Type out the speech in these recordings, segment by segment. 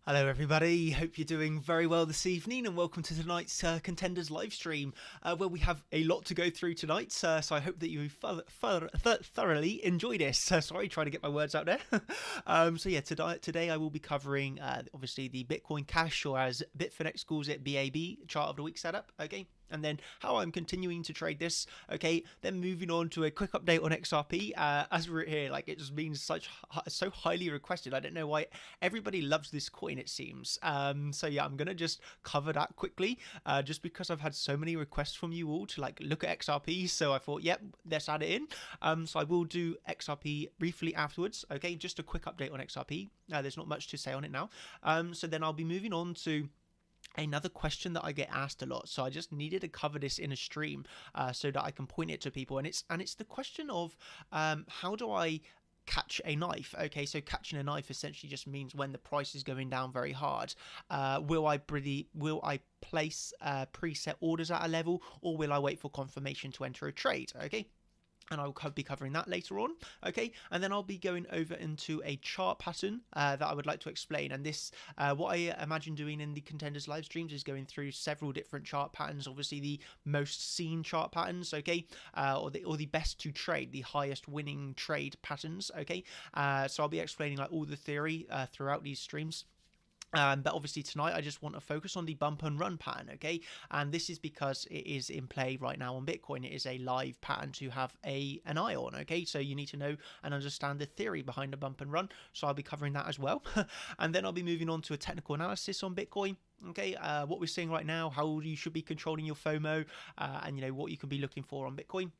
Hello everybody, hope you're doing very well this evening and welcome to tonight's Contenders live stream where we have a lot to go through tonight, so I hope that you thoroughly enjoy this. Sorry, trying to get my words out there. So yeah, today I will be covering obviously the Bitcoin Cash, or as Bitfinex calls it, BAB, chart of the week setup, okay? And then how I'm continuing to trade this, okay? Then moving on to a quick update on XRP. As we're here, like, it just been so highly requested. I don't know why everybody loves this coin, it seems. So yeah, I'm gonna just cover that quickly, just because I've had so many requests from you all to like look at XRP. So I thought, yep, let's add it in. So I will do XRP briefly afterwards. Okay, just a quick update on XRP. There's not much to say on it now. So then I'll be moving on to another question that I get asked a lot, so I just needed to cover this in a stream so that I can point it to people, and it's the question of how do I catch a knife. Okay, so catching a knife essentially just means when the price is going down very hard, will I place preset orders at a level, or will I wait for confirmation to enter a trade? Okay, and I'll be covering that later on, okay? And then I'll be going over into a chart pattern that I would like to explain. And this, what I imagine doing in the Contenders live streams is going through several different chart patterns, obviously the most seen chart patterns, okay? Or the best to trade, the highest winning trade patterns, okay? So I'll be explaining like all the theory throughout these streams. But obviously tonight I just want to focus on the bump and run pattern, okay? And this is because it is in play right now on Bitcoin. It is a live pattern to have an eye on, okay? So you need to know and understand the theory behind the bump and run. So I'll be covering that as well. And then I'll be moving on to a technical analysis on Bitcoin. Okay, what we're seeing right now, how you should be controlling your FOMO, and you know what you can be looking for on Bitcoin.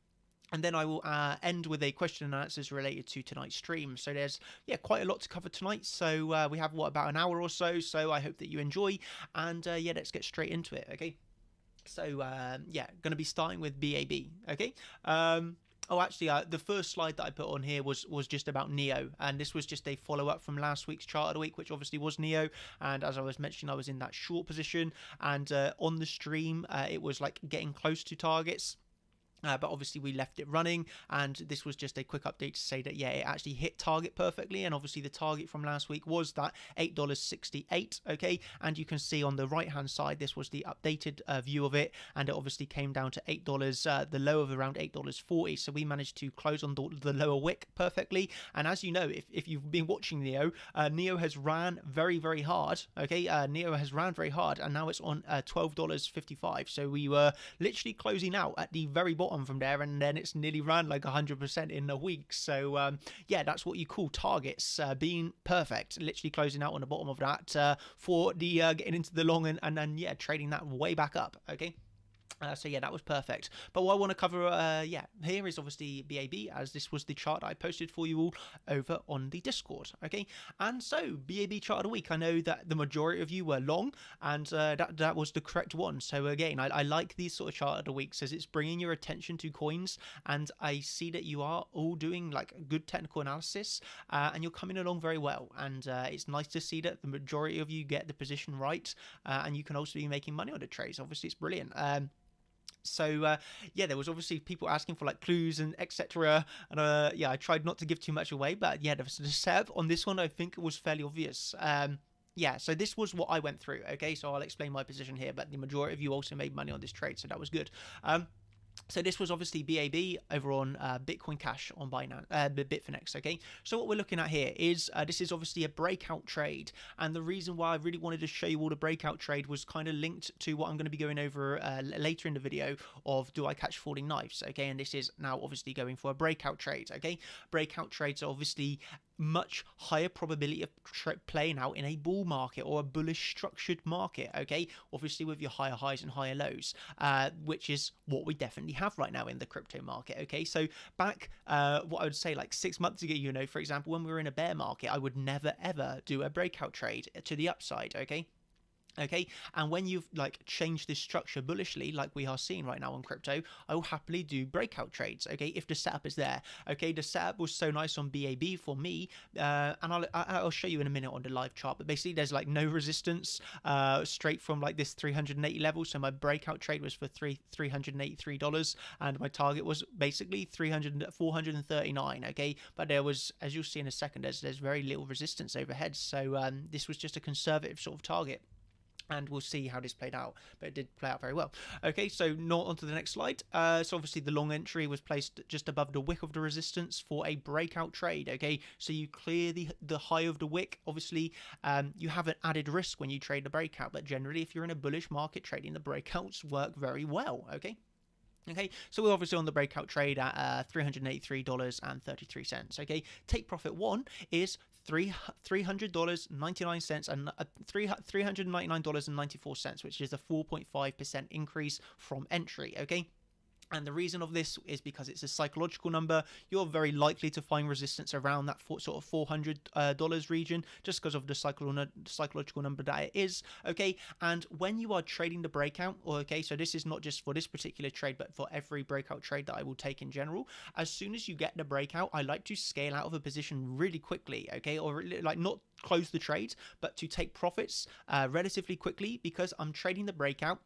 And then I will end with a question and answers related to tonight's stream. So there's, yeah, quite a lot to cover tonight. So we have, about an hour or so. So I hope that you enjoy. And yeah, let's get straight into it, okay? So yeah, going to be starting with BAB, okay? Oh, actually, the first slide that I put on here was just about Neo, and this was just a follow-up from last week's chart of the week, which obviously was Neo. And as I was mentioning, I was in that short position, and on the stream, it was like getting close to targets. But obviously we left it running, and this was just a quick update to say that, yeah, it actually hit target perfectly. And obviously the target from last week was that $8.68, okay? And you can see on the right hand side, this was the updated view of it, and it obviously came down to $8, the low of around $8.40. So we managed to close on the lower wick perfectly. And as you know, if you've been watching Neo, Neo has ran very, very hard, okay? Neo has ran very hard, and now it's on $12.55. So we were literally closing out at the very bottom from there, and then it's nearly ran like 100% in a week. So yeah, that's what you call targets being perfect, literally closing out on the bottom of that for the getting into the long, and then yeah, trading that way back up, okay? So yeah, that was perfect. But what I want to cover, yeah, here is obviously BAB, as this was the chart I posted for you all over on the Discord, okay? And so, BAB chart of the week, I know that the majority of you were long, and that was the correct one. So again, I like these sort of chart of the weeks, as it's bringing your attention to coins, and I see that you are all doing like good technical analysis, and you're coming along very well. And it's nice to see that the majority of you get the position right, and you can also be making money on the trades. Obviously, it's brilliant. So yeah, there was obviously people asking for like clues and etc. And yeah, I tried not to give too much away, but yeah, the setup on this one I think was fairly obvious. Yeah, so this was what I went through. Okay, so I'll explain my position here, but the majority of you also made money on this trade, so that was good. So this was obviously BAB over on Bitcoin Cash on Binance, Bitfinex, okay? So what we're looking at here is, this is obviously a breakout trade, and the reason why I really wanted to show you all the breakout trade was kind of linked to what I'm going to be going over later in the video of do I catch falling knives, okay? And this is now obviously going for a breakout trade, okay? Breakout trades are obviously much higher probability of playing out in a bull market or a bullish structured market, okay? Obviously with your higher highs and higher lows, which is what we definitely have right now in the crypto market, okay? So back, what I would say like 6 months ago, you know, for example, when we were in a bear market, I would never ever do a breakout trade to the upside, okay? Okay, and when you've like changed this structure bullishly, like we are seeing right now on crypto, I will happily do breakout trades. Okay, if the setup is there. Okay, the setup was so nice on BAB for me, and I'll show you in a minute on the live chart. But basically, there's like no resistance straight from like this 380 level. So my breakout trade was for $383, and my target was basically 439. Okay, but there was, as you'll see in a second, there's very little resistance overhead. So this was just a conservative sort of target, and we'll see how this played out, but it did play out very well. Okay, so not onto the next slide. So obviously the long entry was placed just above the wick of the resistance for a breakout trade. Okay, so you clear the high of the wick. Obviously you have an added risk when you trade the breakout, but generally if you're in a bullish market, trading the breakouts work very well. Okay, so we're obviously on the breakout trade at $383.33. Okay, take profit one is $300.99 and $399.94, which is a 4.5% increase from entry. Okay. And the reason of this is because it's a psychological number. You're very likely to find resistance around that sort of $400 region, just because of the psychological number that it is. Okay, and when you are trading the breakout, okay, so this is not just for this particular trade, but for every breakout trade that I will take in general. As soon as you get the breakout, I like to scale out of a position really quickly. Okay, or like not close the trade, but to take profits relatively quickly, because I'm trading the breakout.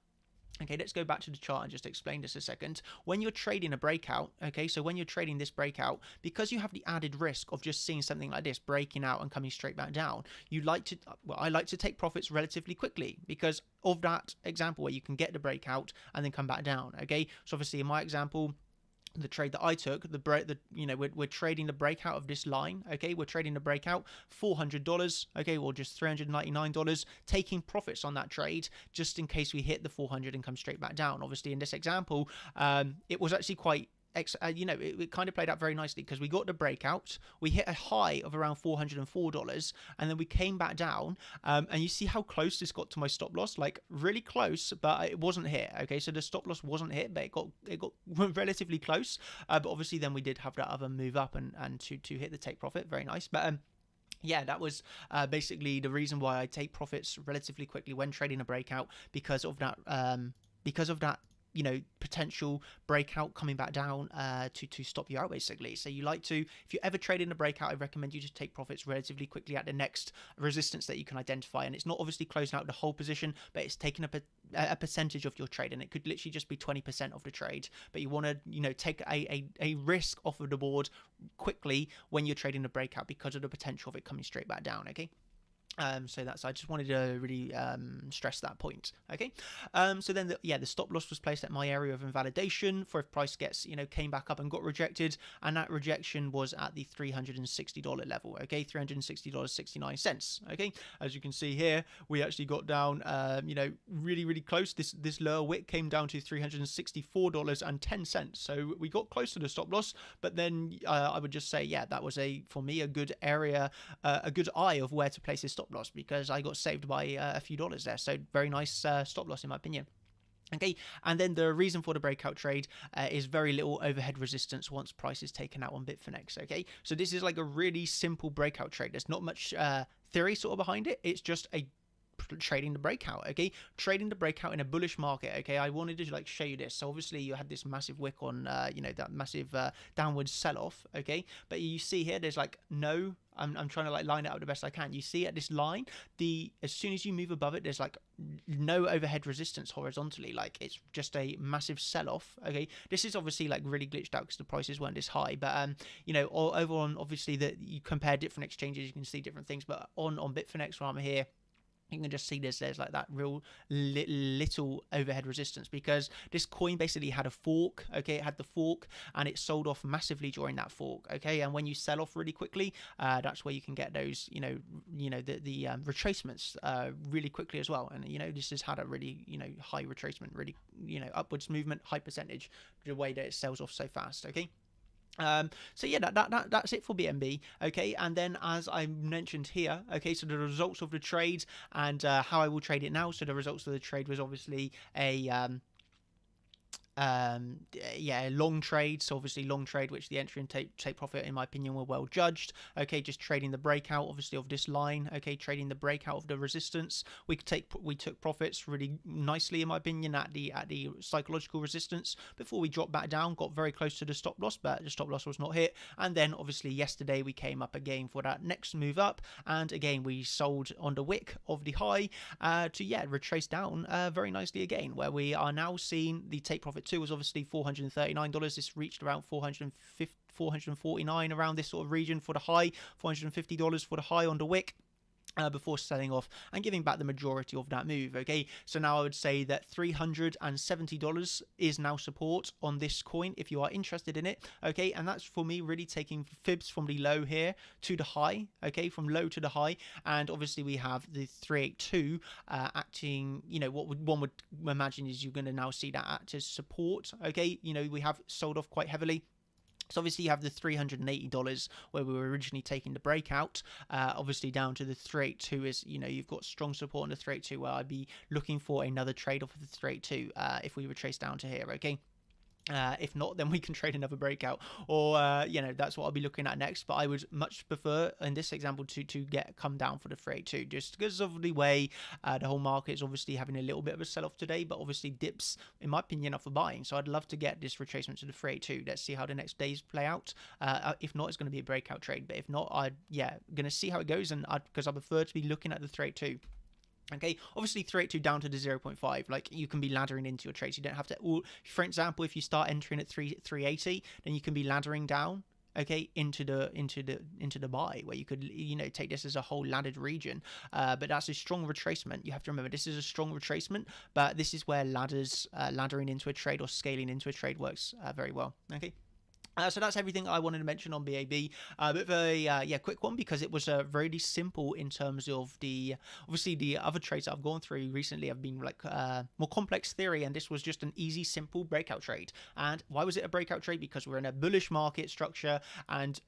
Okay, let's go back to the chart and just explain this a second. When you're trading a breakout, okay, so when you're trading this breakout, because you have the added risk of just seeing something like this breaking out and coming straight back down, I like to take profits relatively quickly because of that example where you can get the breakout and then come back down. Okay, so obviously in my example, the trade that I took, we're trading the breakout of this line. Okay, we're trading the breakout $400. Okay, or just $399, taking profits on that trade just in case we hit the 400 and come straight back down. Obviously, in this example, it was actually quite. It kind of played out very nicely because we got the breakout, we hit a high of around $404, and then we came back down, and you see how close this got to my stop loss, like really close, but it wasn't hit. Okay, so the stop loss wasn't hit, but it got relatively close, but obviously then we did have that other move up and to hit the take profit. Very nice. But yeah, that was basically the reason why I take profits relatively quickly when trading a breakout, because of that potential breakout coming back down to stop you out, basically. So you like to, if you ever trade in a breakout, I recommend you just take profits relatively quickly at the next resistance that you can identify. And it's not obviously closing out the whole position, but it's taking a percentage of your trade, and it could literally just be 20% of the trade. But you want to take a risk off of the board quickly when you're trading the breakout because of the potential of it coming straight back down. Okay. So I just wanted to really stress that point. Okay. So then the stop loss was placed at my area of invalidation for if price came back up and got rejected, and that rejection was at the $360 level. Okay, $360.69. Okay, as you can see here, we actually got down really, really close. This lower wick came down to $364.10. So we got close to the stop loss, but then I would just say, that was for me a good area, a good eye of where to place this stop loss, because I got saved by a few dollars there. So very nice stop loss in my opinion. Okay, and then the reason for the breakout trade is very little overhead resistance once price is taken out on Bitfinex. Okay, so this is like a really simple breakout trade. There's not much theory sort of behind it. It's just a trading the breakout. Okay, trading the breakout in a bullish market. Okay, I wanted to show you this. So obviously you had this massive wick on that massive downward sell-off. Okay, but you see here there's no, I'm trying to line it up the best I can. You see at this line, as soon as you move above it, there's no overhead resistance horizontally. It's just a massive sell-off. Okay, this is obviously really glitched out because the prices weren't this high. But over on obviously that you compare different exchanges, you can see different things. But on Bitfinex, where I'm here, you can just see there's that real little overhead resistance, because this coin basically had a fork. Okay, it had the fork and it sold off massively during that fork. Okay, and when you sell off really quickly, that's where you can get those the retracements really quickly as well. And this has had a really high retracement, really upwards movement, high percentage, the way that it sells off so fast. Okay. So yeah, that's it for BNB. Okay, and then as I mentioned here, okay, so the results of the trade and how I will trade it now. So the results of the trade was obviously a yeah, long trades. So obviously long trade, which the entry and take profit, in my opinion, were well judged. Okay, just trading the breakout, obviously, of this line. Okay, trading the breakout of the resistance. We took profits really nicely, in my opinion, at the psychological resistance before we dropped back down. Got very close to the stop loss, but the stop loss was not hit. And then obviously yesterday we came up again for that next move up, and again we sold on the wick of the high to retrace down very nicely again, where we are now seeing the take profit 2 was obviously $439. This reached around 449 around this sort of region for the high, $450 for the high on the wick. Before selling off and giving back the majority of that move. Okay, so now I would say that $370 is now support on this coin if you are interested in it. Okay, and that's for me really taking fibs from the low here to the high. Okay, from low to the high, and obviously we have the 382 acting. You know what one would imagine is you're going to now see that act as support. Okay, you know we have sold off quite heavily. So obviously you have the $380 where we were originally taking the breakout, obviously down to the 382 is, you know, you've got strong support on the 382 where I'd be looking for another trade off of the 382 if we retrace down to here, okay? If not, then we can trade another breakout, or you know, that's what I'll be looking at next. But I would much prefer in this example to come down for the 382, just because of the way the whole market is obviously having a little bit of a sell-off today. But obviously dips, in my opinion, are for buying. So I'd love to get this retracement to the 382. Let's see how the next days play out. If not, it's going to be a breakout trade. But if not, gonna see how it goes, and because I prefer to be looking at the 382. Okay, obviously 382 down to the 0.5, like you can be laddering into your trades. You don't have to, for example, if you start entering at 380, then you can be laddering down, okay, into the buy, where you could, you know, take this as a whole laddered region. But that's a strong retracement. You have to remember this is a strong retracement, but this is where laddering into a trade or scaling into a trade works very well. Okay. So that's everything I wanted to mention on BAB. A bit of a quick one, because it was really simple in terms of obviously the other trades that I've gone through recently have been like more complex theory, and this was just an easy, simple breakout trade. And why was it a breakout trade? Because we're in a bullish market structure, and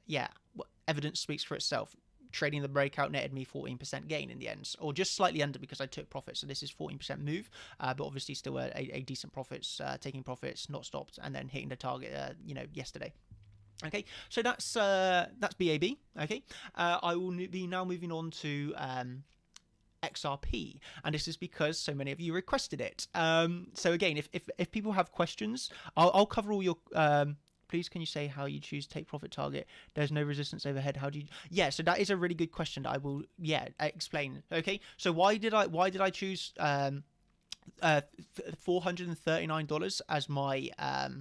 evidence speaks for itself. Trading the breakout netted me 14% gain in the end, or just slightly under because I took profits. So this is 14% move, but obviously still a decent profits, taking profits, not stopped, and then hitting the target, yesterday. Okay, so that's BAB. Okay, I will be now moving on to XRP, and this is because so many of you requested it. So again, if people have questions, I'll cover all your. Please, can you say how you choose take profit target? There's no resistance overhead. How do you? Yeah, so that is a really good question that I will explain. Okay, so why did I choose $439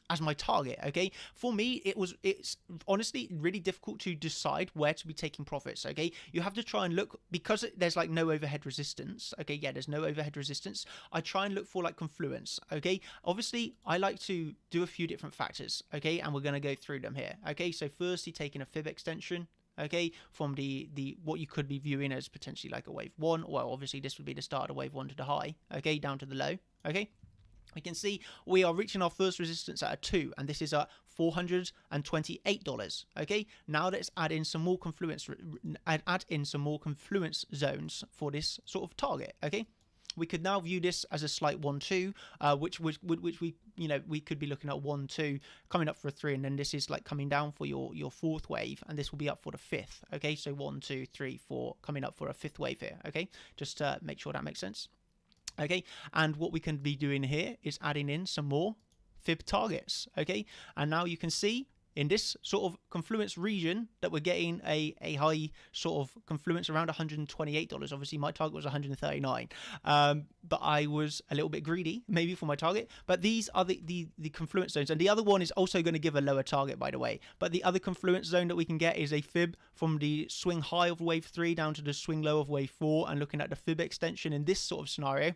as my target? Okay, for me it's honestly really difficult to decide where to be taking profits. Okay, you have to try and look, because there's like no overhead resistance. Okay, there's no overhead resistance. I try and look for like confluence. Okay, obviously I like to do a few different factors. Okay, and we're going to go through them here. Okay, so firstly, taking a fib extension. Okay, from the what you could be viewing as potentially like a wave 1. Well, obviously this would be the start of wave 1 to the high. Okay, down to the low. Okay, we can see we are reaching our first resistance at a 2, and this is at $428. Okay, now let's add in some more confluence, zones for this sort of target. Okay, we could now view this as a slight 1-2, which we we could be looking at 1-2 coming up for a 3, and then this is like coming down for your fourth wave, and this will be up for the fifth. Okay, so 1, 2, 3, 4 coming up for a fifth wave here. Okay, just to make sure that makes sense. Okay, and what we can be doing here is adding in some more fib targets. Okay, and now you can see in this sort of confluence region that we're getting a high sort of confluence around $128. Obviously my target was 139, but I was a little bit greedy maybe for my target. But these are the confluence zones, and the other one is also going to give a lower target, by the way. But the other confluence zone that we can get is a fib from the swing high of wave 3 down to the swing low of wave 4, and looking at the fib extension in this sort of scenario,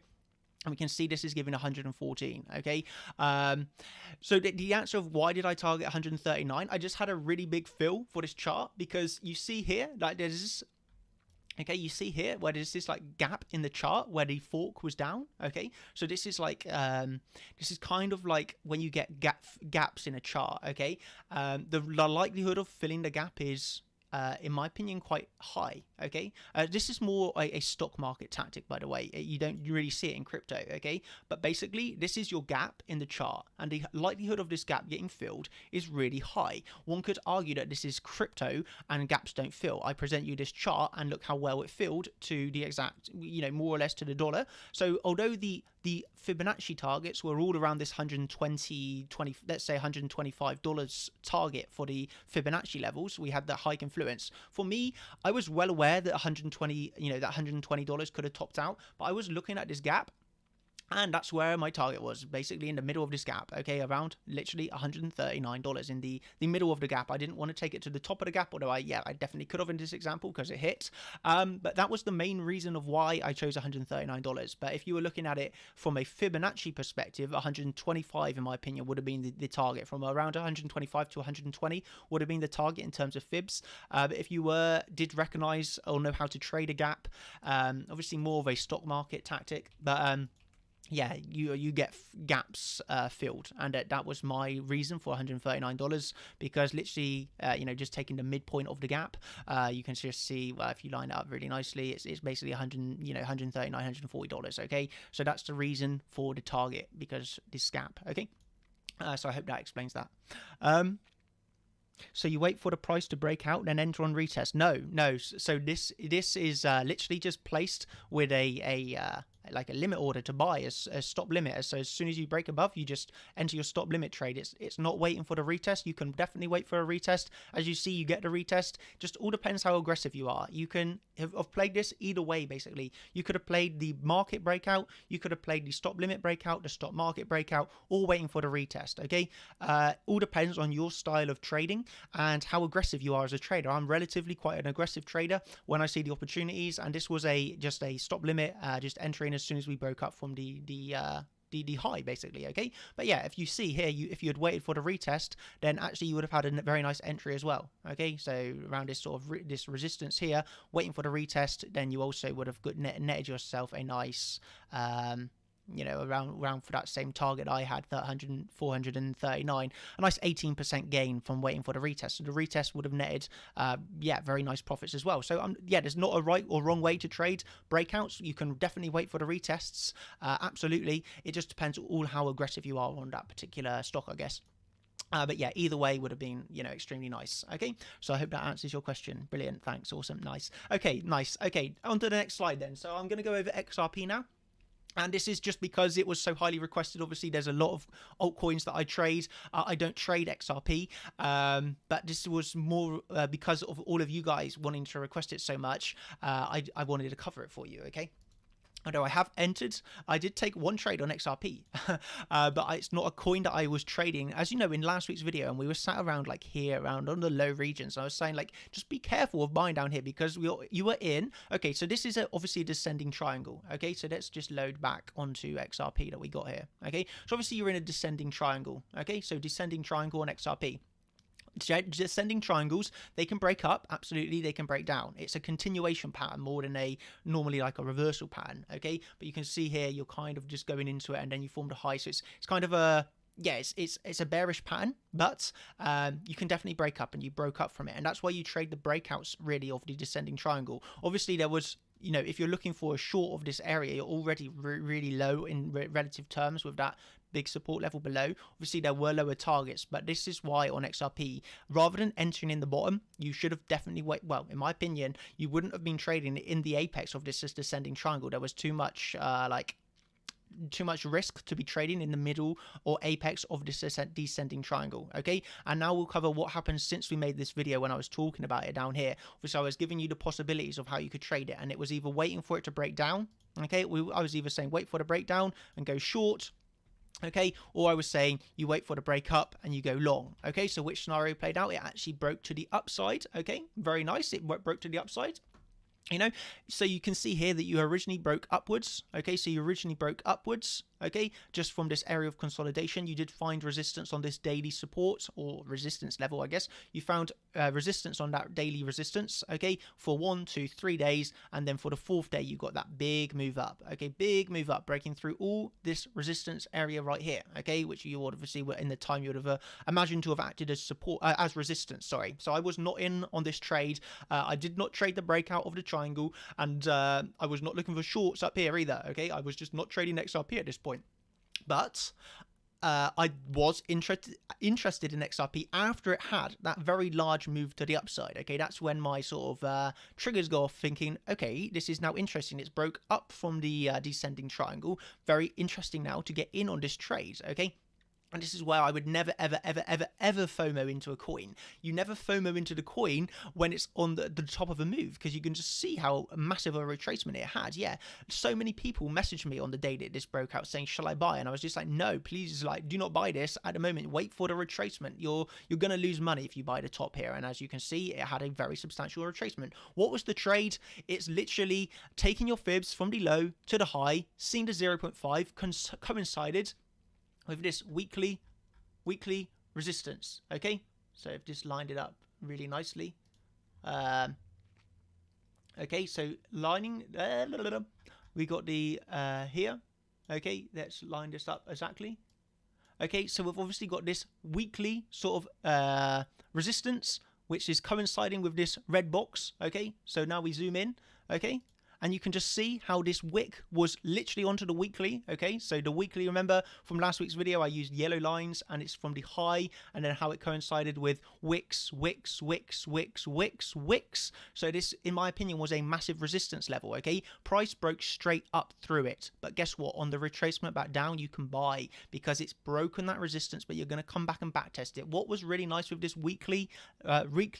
and we can see this is giving 114. Okay, so the answer of why did I target 139, I just had a really big fill for this chart, because you see here like there's this, okay, you see here where there's this like gap in the chart where the fork was down. Okay, so this is like this is kind of like when you get gaps in a chart. Okay, the likelihood of filling the gap is in my opinion, quite high. Okay, this is more a stock market tactic, by the way. You don't really see it in crypto. Okay, but basically, this is your gap in the chart, and the likelihood of this gap getting filled is really high. One could argue that this is crypto and gaps don't fill. I present you this chart and look how well it filled to the exact, more or less to the dollar. So although the Fibonacci targets were all around this 120, let's say $125 target for the Fibonacci levels, we had that hike influence. For me, I was well aware that 120, that $120 could have topped out, but I was looking at this gap. And that's where my target was, basically in the middle of this gap, okay, around literally $139 in the middle of the gap. I didn't want to take it to the top of the gap, although I definitely could have in this example because it hit. But that was the main reason of why I chose $139. But if you were looking at it from a Fibonacci perspective, 125, in my opinion, would have been the target. From around 125 to 120 would have been the target in terms of fibs. But if you did recognize or know how to trade a gap, obviously more of a stock market tactic, but yeah, you get gaps filled, and that was my reason for $139, because literally, just taking the midpoint of the gap, you can just see, well, if you line it up really nicely, it's basically $139, $140. Okay, so that's the reason for the target, because this gap. Okay, so I hope that explains that. So you wait for the price to break out, then enter on retest. No. So this is literally just placed with a like a limit order to buy, as a stop limit. So as soon as you break above, you just enter your stop limit trade. It's not waiting for the retest. You can definitely wait for a retest. As you see, you get the retest. Just all depends how aggressive you are. You can have played this either way, basically. You could have played the market breakout. You could have played the stop limit breakout, the stop market breakout, all waiting for the retest. Okay, all depends on your style of trading and how aggressive you are as a trader. I'm relatively quite an aggressive trader when I see the opportunities, and this was just a stop limit, just entering as soon as we broke up from the high, basically. Okay, but yeah, if you see here, if you had waited for the retest, then actually you would have had a very nice entry as well. Okay, so around this sort of this resistance here, waiting for the retest, then you also would have netted yourself a nice around for that same target I had, 439, a nice 18% gain from waiting for the retest. So the retest would have netted very nice profits as well. So there's not a right or wrong way to trade breakouts. You can definitely wait for the retests, absolutely. It just depends all how aggressive you are on that particular stock, I guess. But yeah, either way would have been, extremely nice. Okay, so I hope that answers your question. Brilliant, thanks, awesome, nice. Okay, nice. Okay, on to the next slide then. So I'm going to go over XRP now. And this is just because it was so highly requested. Obviously, there's a lot of altcoins that I trade. I don't trade XRP, but this was more because of all of you guys wanting to request it so much. I wanted to cover it for you, okay? Although I have entered, I did take one trade on XRP, but it's not a coin that I was trading. As you know, in last week's video, and we were sat around like here, around on the low regions, I was saying like, just be careful of buying down here because you were in. Okay, so this is obviously a descending triangle. Okay, so let's just load back onto XRP that we got here. Okay, so obviously you're in a descending triangle. Okay, so descending triangle on XRP. Descending triangles, they can break up, absolutely, they can break down. It's a continuation pattern more than normally like a reversal pattern. Okay, but you can see here you're kind of just going into it and then you formed a high, so it's kind of a it's a bearish pattern, but you can definitely break up, and you broke up from it, and that's why you trade the breakouts really of the descending triangle. Obviously there was, if you're looking for a short of this area, you're already really low in relative terms with that big support level below. Obviously there were lower targets, but this is why on XRP, rather than entering in the bottom, you should have definitely in my opinion, you wouldn't have been trading in the apex of this descending triangle. There was too much too much risk to be trading in the middle or apex of this descending triangle. Okay, and now we'll cover what happened since we made this video when I was talking about it down here. Obviously I was giving you the possibilities of how you could trade it, and it was either waiting for it to break down. Okay, I was either saying wait for the breakdown and go short, okay, or I was saying you wait for the break up and you go long. Okay, so which scenario played out? It actually broke to the upside. Okay, very nice, it broke to the upside. So you can see here that you originally broke upwards. Okay, so you originally broke upwards, okay, just from this area of consolidation. You did find resistance on this daily support or resistance level, I guess. You found resistance on that daily resistance, okay, for 1, 2, 3 days, and then for the 4th day you got that big move up, okay, big move up, breaking through all this resistance area right here, okay, which you obviously were in the time you would have imagined to have acted as support, as resistance, sorry. So I was not in on this trade. I did not trade the breakout of the triangle, and I was not looking for shorts up here either, okay. I was just not trading XRP at this point. But I was interested in XRP after it had that very large move to the upside. Okay, that's when my sort of triggers go off, thinking, okay, this is now interesting. It's broke up from the descending triangle. Very interesting now to get in on this trade. Okay. And this is why I would never, ever, ever, ever, ever FOMO into a coin. You never FOMO into the coin when it's on the top of a move, because you can just see how massive a retracement it had. Yeah, so many people messaged me on the day that this broke out saying, shall I buy? And I was just like, no, please, like, do not buy this at the moment. Wait for the retracement. You're going to lose money if you buy the top here. And as you can see, it had a very substantial retracement. What was the trade? It's literally taking your fibs from the low to the high, seeing the 0.5 coincided with this weekly resistance. Okay, so I've just lined it up really nicely. Okay, so lining, we got the here. Okay, let's line this up exactly. Okay, so we've obviously got this weekly sort of resistance, which is coinciding with this red box. Okay, so now we zoom in. Okay, and you can just see how this wick was literally onto the weekly. Okay, so the weekly, remember from last week's video, I used yellow lines, and it's from the high, and then how it coincided with wicks. So this, in my opinion, was a massive resistance level. Okay, price broke straight up through it, but guess what? On the retracement back down, you can buy because it's broken that resistance, but you're going to come back and back test it. What was really nice with this weekly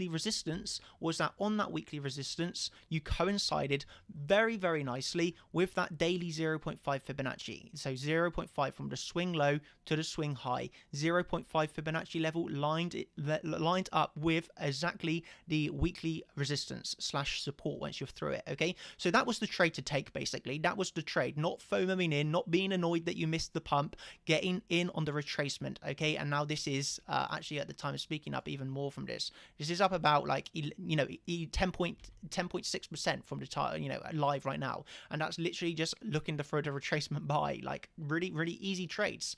resistance was that on that weekly resistance, you coincided very, very nicely with that daily 0.5 Fibonacci. So 0.5 from the swing low to the swing high. 0.5 Fibonacci level lined up with exactly the weekly resistance slash support once you're through it. Okay, so that was the trade to take. Basically, that was the trade. Not FOMOing in, not being annoyed that you missed the pump, getting in on the retracement. Okay, and now this is actually at the time of speaking up even more from this. This is up about like 10.6% from the time, live right now, and that's literally just looking to throw the retracement buy, like really, really easy trades.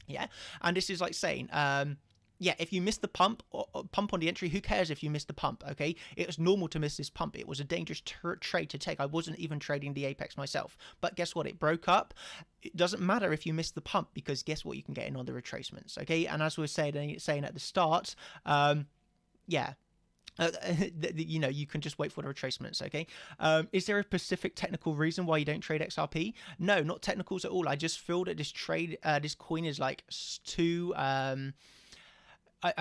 Yeah, and this is like saying, yeah, if you miss the pump on the entry, who cares if you missed the pump? Okay, it was normal to miss this pump. It was a dangerous trade to take. I wasn't even trading the apex myself, but guess what? It broke up. It doesn't matter if you missed the pump, because guess what? You can get in on the retracements. Okay, and as we were saying at the start, yeah. You can just wait for the retracements. Okay, is there a specific technical reason why you don't trade XRP? No, not technicals at all. I just feel that this trade, this coin is like too I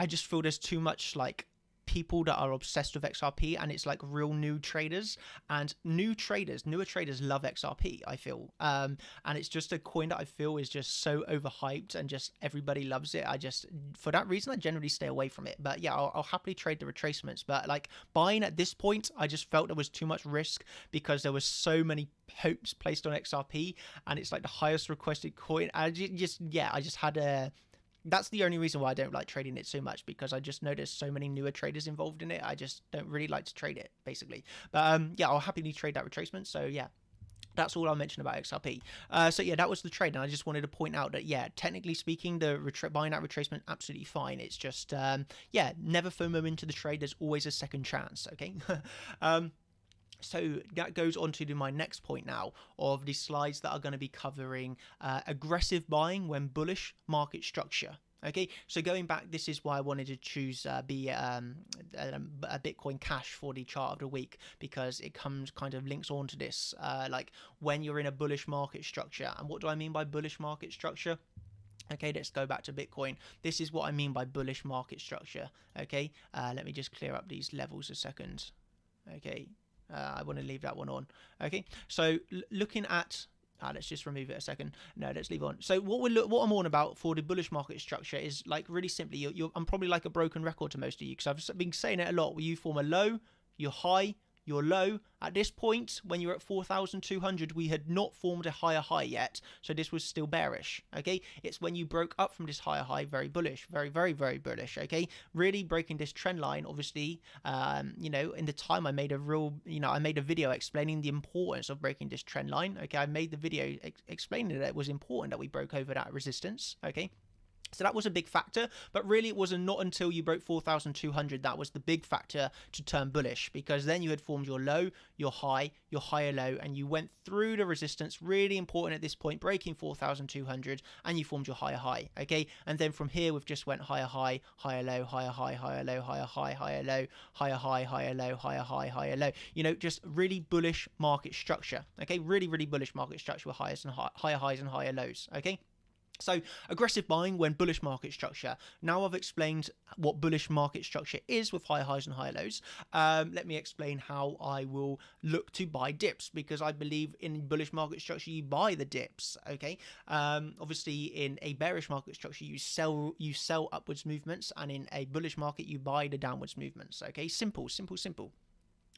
just feel there's too much like people that are obsessed with XRP, and it's like real new traders, and newer traders love XRP, I feel, and it's just a coin that I feel is just so overhyped and just everybody loves it. For that reason, I generally stay away from it. But yeah, I'll happily trade the retracements, but like buying at this point, I just felt there was too much risk because there was so many hopes placed on XRP, and it's like the highest requested coin. I just had a that's the only reason why I don't like trading it so much, because I just know there's so many newer traders involved in it. I just don't really like to trade it, basically. But yeah, I'll happily trade that retracement. So yeah, that's all I'll mention about XRP. So yeah, that was the trade, and I just wanted to point out that yeah, technically speaking, the buying that retracement absolutely fine. It's just yeah, never FOMO into the trade. There's always a second chance. Okay. So that goes on to my next point now of the slides that are going to be covering aggressive buying when bullish market structure. Okay, so going back, this is why I wanted to choose a Bitcoin Cash for the chart of the week, because it kind of links on to this, like when you're in a bullish market structure. And what do I mean by bullish market structure? Okay, let's go back to Bitcoin. This is what I mean by bullish market structure. Okay, let me just clear up these levels a second. Okay. I want to leave that one on. Okay, so looking at let's just remove it a second. No, let's leave on. So what I'm on about for the bullish market structure is like really simply, I'm probably like a broken record to most of you, because I've been saying it a lot. Where you form a low, your high, your low. At this point, when you're at 4,200, we had not formed a higher high yet, so this was still bearish, okay? It's when you broke up from this higher high, very bullish, very, very, very bullish, okay? Really breaking this trend line, obviously, you know, in the time I made a real, you know, I made a video explaining the importance of breaking this trend line, okay? I made the video explaining that it was important that we broke over that resistance, okay? So that was a big factor, but really it was not until you broke 4,200 that was the big factor to turn bullish, because then you had formed your low, your higher low, and you went through the resistance. Really important at this point, breaking 4,200, and you formed your higher high, okay? And then from here we've just went higher high, higher low, higher high, higher low, higher high, higher low, higher high, higher low, higher high, higher low. You know, just really bullish market structure, okay? Really, really bullish market structure with higher highs and higher lows, okay? So aggressive buying when bullish market structure. Now I've explained what bullish market structure is with higher highs and higher lows. Let me explain how I will look to buy dips, because I believe in bullish market structure you buy the dips. Okay. Obviously in a bearish market structure you sell upwards movements, and in a bullish market you buy the downwards movements. Okay. Simple.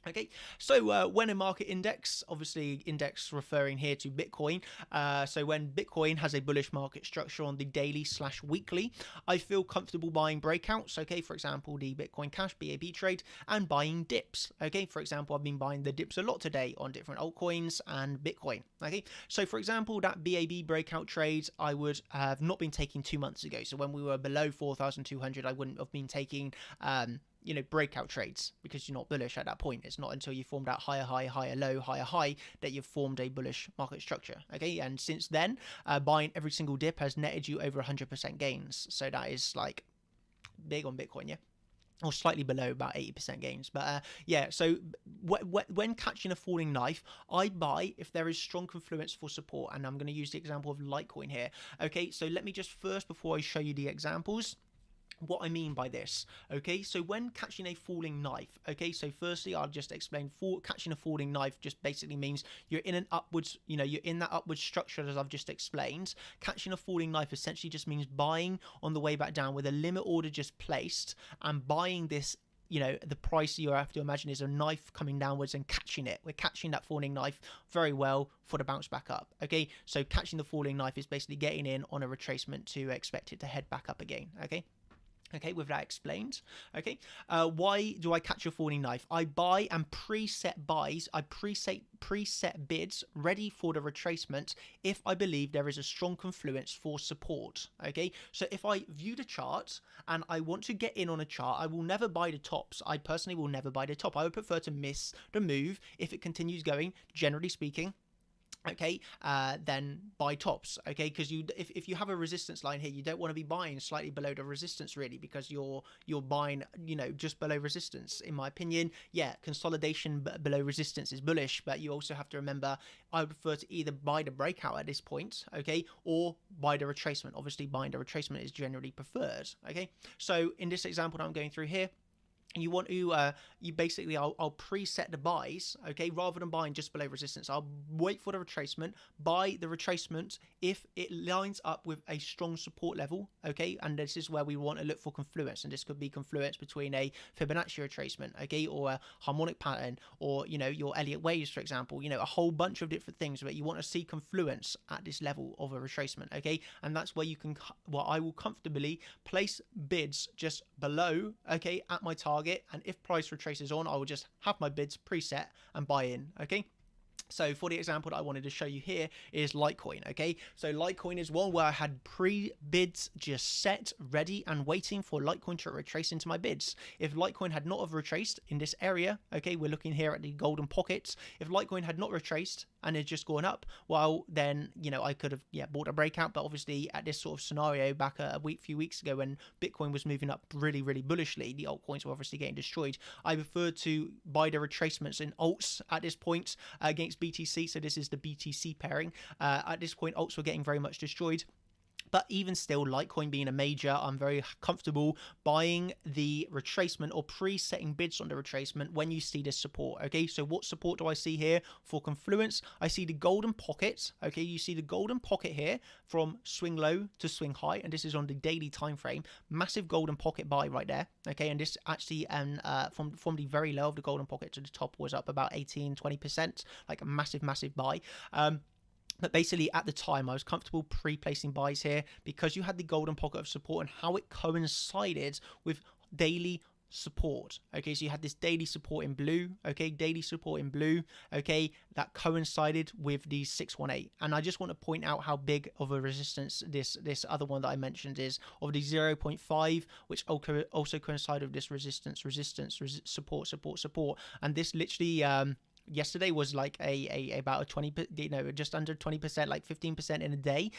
Okay, so when a market index, obviously index referring here to Bitcoin, so when Bitcoin has a bullish market structure on the daily/weekly, I feel comfortable buying breakouts, okay, for example, the Bitcoin Cash BAB trade, and buying dips, okay, for example, I've been buying the dips a lot today on different altcoins and Bitcoin, okay, so for example, that BAB breakout trade, I would have not been taking 2 months ago, so when we were below 4,200, I wouldn't have been taking, you know, breakout trades, because you're not bullish at that point. It's not until you formed that higher high, higher low, higher high that you've formed a bullish market structure. Okay, and since then, buying every single dip has netted you over 100% gains. So that is like big on Bitcoin, yeah. Or slightly below, about 80% gains. But yeah, so when catching a falling knife, I buy if there is strong confluence for support. And I'm going to use the example of Litecoin here. Okay, so let me just first, before I show you the examples, what I mean by this. Okay, so when catching a falling knife, okay, so firstly I'll just explain, catching a falling knife just basically means you're in an upwards, you know, you're in that upwards structure as I've just explained. Catching a falling knife essentially just means buying on the way back down with a limit order just placed, and buying this, you know, the price you have to imagine is a knife coming downwards and catching it. We're catching that falling knife very well for the bounce back up. Okay, so catching the falling knife is basically getting in on a retracement to expect it to head back up again. Okay, with that explained. Okay, why do I catch a falling knife? I buy and preset buys. I preset bids ready for the retracement if I believe there is a strong confluence for support. Okay, so if I view the chart and I want to get in on a chart, I will never buy the tops. I personally will never buy the top. I would prefer to miss the move if it continues going, generally speaking. Okay, then buy tops. Okay, because if you have a resistance line here, you don't want to be buying slightly below the resistance, really, because you're buying, you know, just below resistance. In my opinion, yeah, consolidation below resistance is bullish, but you also have to remember, I would prefer to either buy the breakout at this point, okay, or buy the retracement. Obviously, buying the retracement is generally preferred. Okay, so in this example that I'm going through here, you want to I'll preset the buys, okay, rather than buying just below resistance. I'll wait for the retracement, buy the retracement if it lines up with a strong support level, okay, and this is where we want to look for confluence, and this could be confluence between a Fibonacci retracement, okay, or a harmonic pattern, or, you know, your Elliott waves, for example, you know, a whole bunch of different things, but you want to see confluence at this level of a retracement, okay, and that's where you can, well, I will comfortably place bids just below, okay, at my target, and if price retraces on, I will just have my bids preset and buy in. Okay, so for the example that I wanted to show you here is Litecoin. Okay, so Litecoin is one where I had pre-bids just set, ready, and waiting for Litecoin to retrace into my bids. If Litecoin had not have retraced in this area, okay, we're looking here at the golden pockets. If Litecoin had not retraced and had just gone up, well, then, you know, I could have, yeah, bought a breakout. But obviously at this sort of scenario back a few weeks ago when Bitcoin was moving up really, really bullishly, the altcoins were obviously getting destroyed. I prefer to buy the retracements in alts at this point against BTC. So this is the BTC pairing. At this point, alts were getting very much destroyed. But even still, Litecoin being a major, I'm very comfortable buying the retracement or pre-setting bids on the retracement when you see this support. Okay, so what support do I see here for Confluence? I see the golden pocket. Okay, you see the golden pocket here from swing low to swing high, and this is on the daily time frame. Massive golden pocket buy right there. Okay, and this actually from the very low of the golden pocket to the top was up about 18-20%, like a massive buy. But basically, at the time, I was comfortable pre-placing buys here because you had the golden pocket of support and how it coincided with daily support. Okay, so you had this daily support in blue. Okay, daily support in blue. Okay, that coincided with the 618. And I just want to point out how big of a resistance this other one that I mentioned is of the 0.5, which also coincided with this resistance, support. And this literally yesterday was like about a 20, just under 20%, like 15% in a day,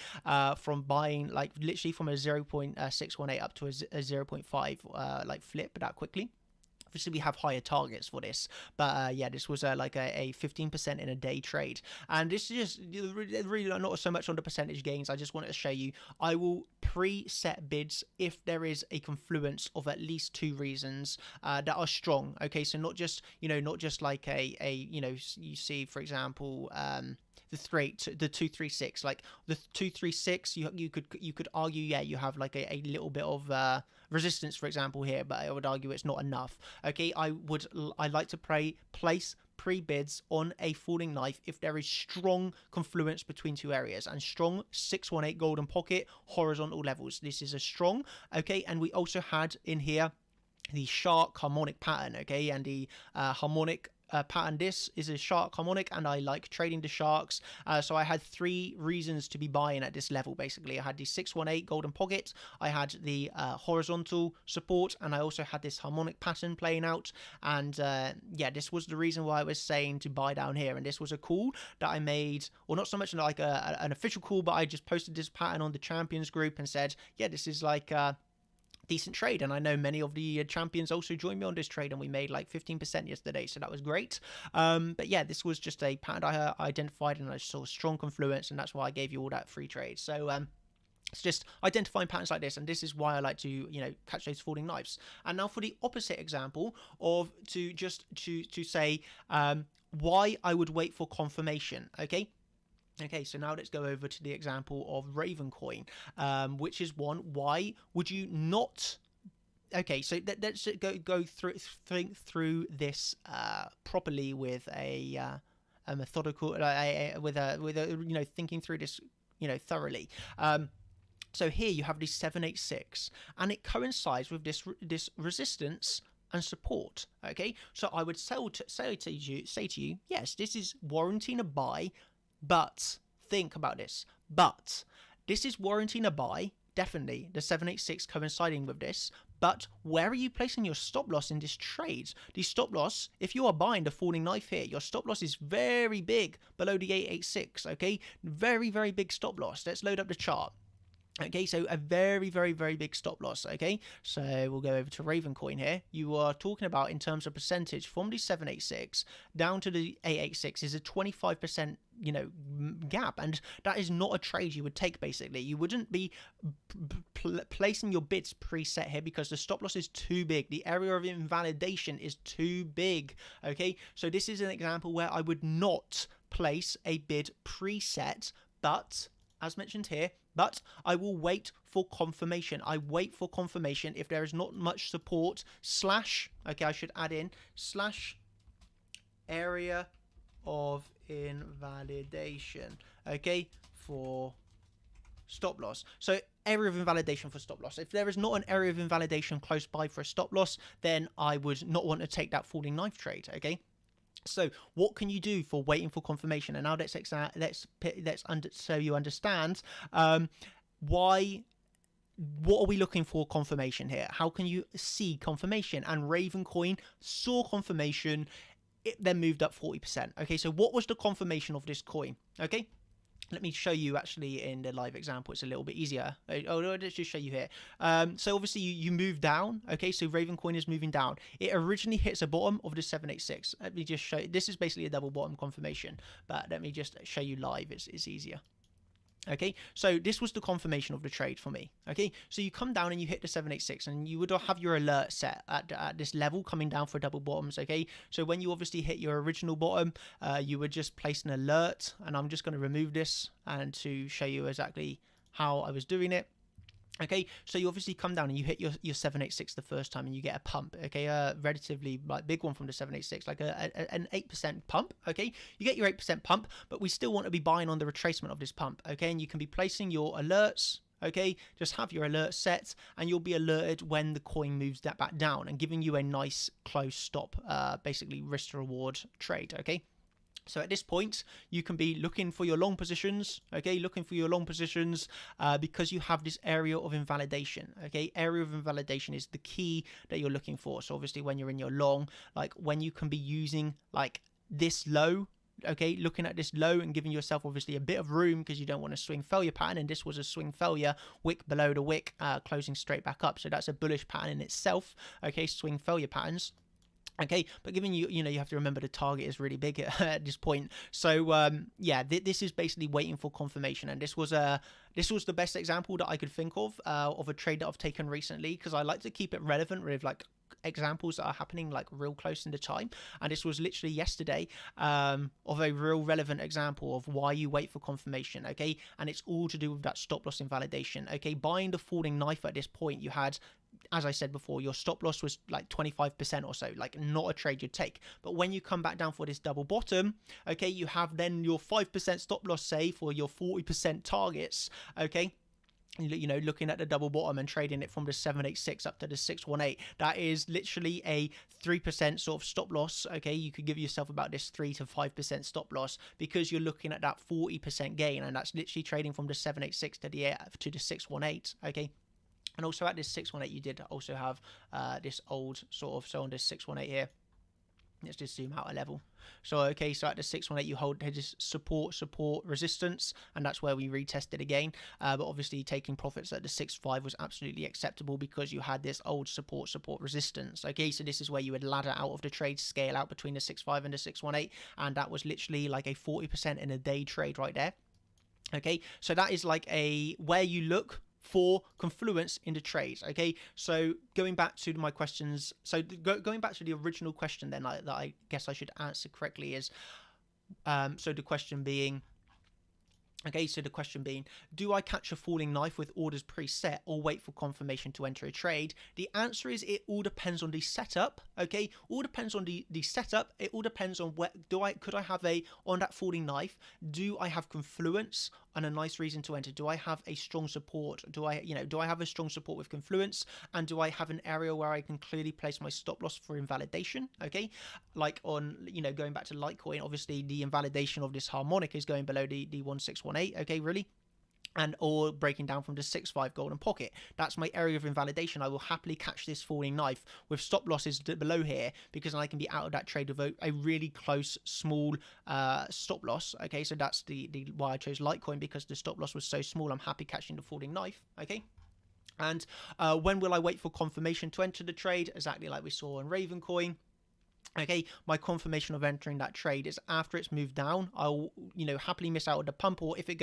from buying, like literally from a 0.618 up to a 0.5 like flip that quickly. Obviously, we have higher targets for this, but yeah, this was like a 15% in a day trade, and this is just really not so much on the percentage gains. I just wanted to show you I will pre-set bids if there is a confluence of at least two reasons that are strong. Okay, so not just like a you see, for example, the 236, like the 236, you could argue, yeah, you have like a little bit of resistance, for example, here, but I would argue it's not enough. Okay, I like to place pre-bids on a falling knife if there is strong confluence between two areas and strong 618 golden pocket horizontal levels. This is a strong, okay, and we also had in here the shark harmonic pattern, okay, and the harmonic pattern. This is a shark harmonic, and I like trading the sharks, so I had three reasons to be buying at this level. Basically, I had the 618 golden pocket, I had the horizontal support, and I also had this harmonic pattern playing out. And yeah, this was the reason why I was saying to buy down here. And this was a call that I made, or not so much like an official call, but I just posted this pattern on the champions group and said, yeah, this is like decent trade. And I know many of the champions also joined me on this trade, and we made like 15% yesterday, so that was great. But yeah, this was just a pattern I identified, and I saw strong confluence, and that's why I gave you all that free trade. So it's just identifying patterns like this, and this is why I like to catch those falling knives. And now for the opposite example of to say why I would wait for confirmation. Okay, so now let's go over to the example of Ravencoin, which is one. Why would you not? Okay, so let's go through this properly with a methodical, with a thinking through this thoroughly. So here you have the 786, and it coincides with this resistance and support. Okay, so I would say to you, yes, this is warranting a buy. But think about this. But this is warranting a buy, definitely, the 786 coinciding with this. But where are you placing your stop loss in this trade? The stop loss, if you are buying the falling knife here, your stop loss is very big below the 886, okay? Very, very big stop loss. Let's load up the chart. Okay, so a very big stop loss. Okay, so we'll go over to Ravencoin here. You are talking about, in terms of percentage, from the 786 down to the 886 is a 25% gap, and that is not a trade you would take. Basically, you wouldn't be placing your bids preset here because the stop loss is too big, the area of invalidation is too big. Okay, so this is an example where I would not place a bid preset, but as mentioned here, but I will wait for confirmation. I wait for confirmation if there is not much support / okay, I should add in / area of invalidation, okay, for stop loss. So area of invalidation for stop loss. If there is not an area of invalidation close by for a stop loss, then I would not want to take that falling knife trade, okay? So what can you do for waiting for confirmation? And now so you understand why. What are we looking for confirmation here? How can you see confirmation? And Ravencoin saw confirmation. It then moved up 40%. Okay, so what was the confirmation of this coin? Okay. Let me show you actually in the live example. It's a little bit easier. Oh, let's just show you here. So obviously you move down. Okay, so Ravencoin is moving down. It originally hits a bottom of the 786. Let me just show you. This is basically a double bottom confirmation, but let me just show you live. It's easier. Okay, so this was the confirmation of the trade for me. Okay, so you come down and you hit the 786, and you would have your alert set at this level coming down for double bottoms. Okay, so when you obviously hit your original bottom, you would just place an alert, and I'm just going to remove this and to show you exactly how I was doing it. Okay, so you obviously come down and you hit your 786 the first time and you get a pump, okay, a relatively like big one from the 786, like an 8% pump, okay, you get your 8% pump, but we still want to be buying on the retracement of this pump, okay, and you can be placing your alerts, okay, just have your alert set and you'll be alerted when the coin moves that back down and giving you a nice close stop, basically risk to reward trade, okay. So at this point, you can be looking for your long positions, okay, because you have this area of invalidation, okay. Area of invalidation is the key that you're looking for. So obviously when you're in your long, like when you can be using like this low, okay, looking at this low and giving yourself obviously a bit of room because you don't want a swing failure pattern, and this was a swing failure, wick below the wick, closing straight back up. So that's a bullish pattern in itself, okay, swing failure patterns. Okay, but given you know, you have to remember the target is really big at this point. So yeah, this is basically waiting for confirmation, and this was the best example that I could think of a trade that I've taken recently, because I like to keep it relevant with like examples that are happening like real close in the time, and this was literally yesterday of a real relevant example of why you wait for confirmation, okay, and it's all to do with that stop loss invalidation, okay. Buying the falling knife at this point, you had, as I said before, your stop loss was like 25% or so, like not a trade you'd take. But when you come back down for this double bottom, okay, you have then your 5% stop loss save for your 40% targets, okay. You know, looking at the double bottom and trading it from the 786 up to the 618, that is literally a 3% sort of stop loss, okay. You could give yourself about this 3 to 5% stop loss because you're looking at that 40% gain, and that's literally trading from the 786 to the 618, okay. And also at this 618, you did also have this old sort of, so on this 618 here, let's just zoom out a level. So okay, so at the 618 you hold this support resistance, and that's where we retested again, but obviously taking profits at the 6.5 was absolutely acceptable because you had this old support resistance, okay. So this is where you would ladder out of the trade, scale out between the 6.5 and the 618, and that was literally like a 40% in a day trade right there, okay. So that is like a where you look for confluence in the trades, okay. So going back to my questions, so going back to the original question then that I guess I should answer correctly is, so the question being, okay, so the question being, do I catch a falling knife with orders preset or wait for confirmation to enter a trade? The answer is it all depends on the setup, okay? All depends on the setup. It all depends on could I have on that falling knife, do I have confluence and a nice reason to enter? Do I have a strong support? Do I have a strong support with confluence? And do I have an area where I can clearly place my stop loss for invalidation, okay? Like on, going back to Litecoin, obviously the invalidation of this harmonic is going below the 1618, okay, really? And or breaking down from the 6.5 golden pocket. That's my area of invalidation. I will happily catch this falling knife with stop losses below here because I can be out of that trade with a really close small stop loss, okay. So that's the why I chose Litecoin, because the stop loss was so small. I'm happy catching the falling knife, okay. And when will I wait for confirmation to enter the trade? Exactly like we saw on Ravencoin. Okay, my confirmation of entering that trade is after it's moved down. I'll, happily miss out on the pump, or if it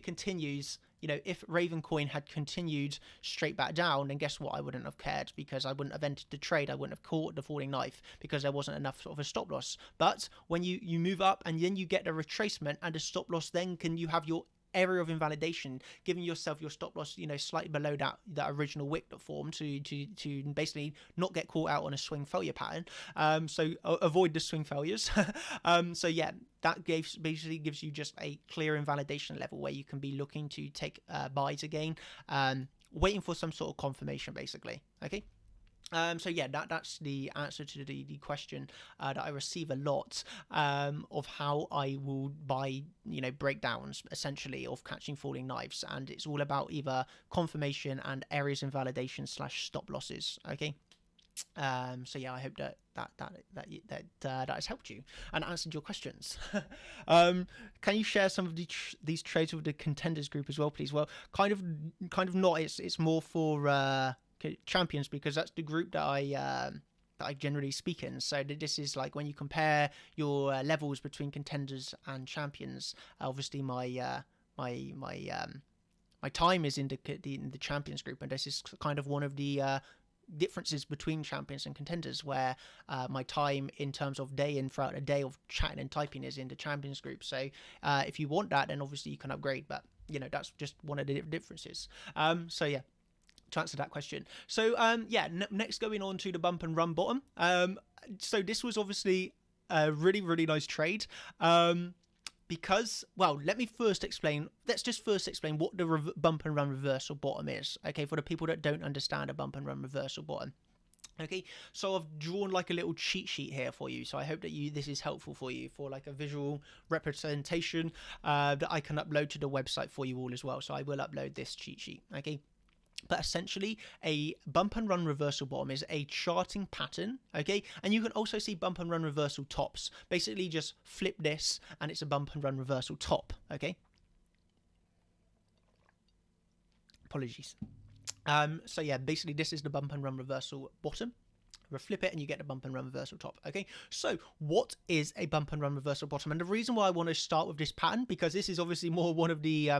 continues, if Ravencoin had continued straight back down, then guess what? I wouldn't have cared because I wouldn't have entered the trade. I wouldn't have caught the falling knife because there wasn't enough of a stop loss. But when you move up and then you get the retracement and the stop loss, then you have your area of invalidation, giving yourself your stop loss, slightly below that original wick that formed to basically not get caught out on a swing failure pattern. So avoid the swing failures. So yeah, that basically gives you just a clear invalidation level where you can be looking to take buys again, waiting for some sort of confirmation, basically. Okay. So yeah, that's the answer to the question that I receive a lot of how I will buy, breakdowns essentially of catching falling knives, and it's all about either confirmation and areas invalidation / stop losses. Okay. So yeah, I hope that has helped you and answered your questions. Can you share some of these trades with the contenders group as well, please? Well, kind of not. It's more for champions, because that's the group that I generally speak in. So this is like when you compare your levels between contenders and champions. Obviously, my my time is in the champions group, and this is kind of one of the differences between champions and contenders, where my time in terms of day and throughout a day of chatting and typing is in the champions group. So if you want that, then obviously you can upgrade, but that's just one of the differences. So yeah, to answer that question. So next, going on to the bump and run bottom. So this was obviously a really, really nice trade. Because, well, let's just first explain what the bump and run reversal bottom is, okay, for the people that don't understand a bump and run reversal bottom. Okay, so I've drawn like a little cheat sheet here for you, so I hope that this is helpful for you for like a visual representation that I can upload to the website for you all as well. So I will upload this cheat sheet, okay. But essentially, a bump and run reversal bottom is a charting pattern, okay? And you can also see bump and run reversal tops. Basically, just flip this, and it's a bump and run reversal top, okay? Apologies. So yeah, basically, this is the bump and run reversal bottom. We flip it and you get the bump and run reversal top, okay? So what is a bump and run reversal bottom? And the reason why I want to start with this pattern, because this is obviously more one of the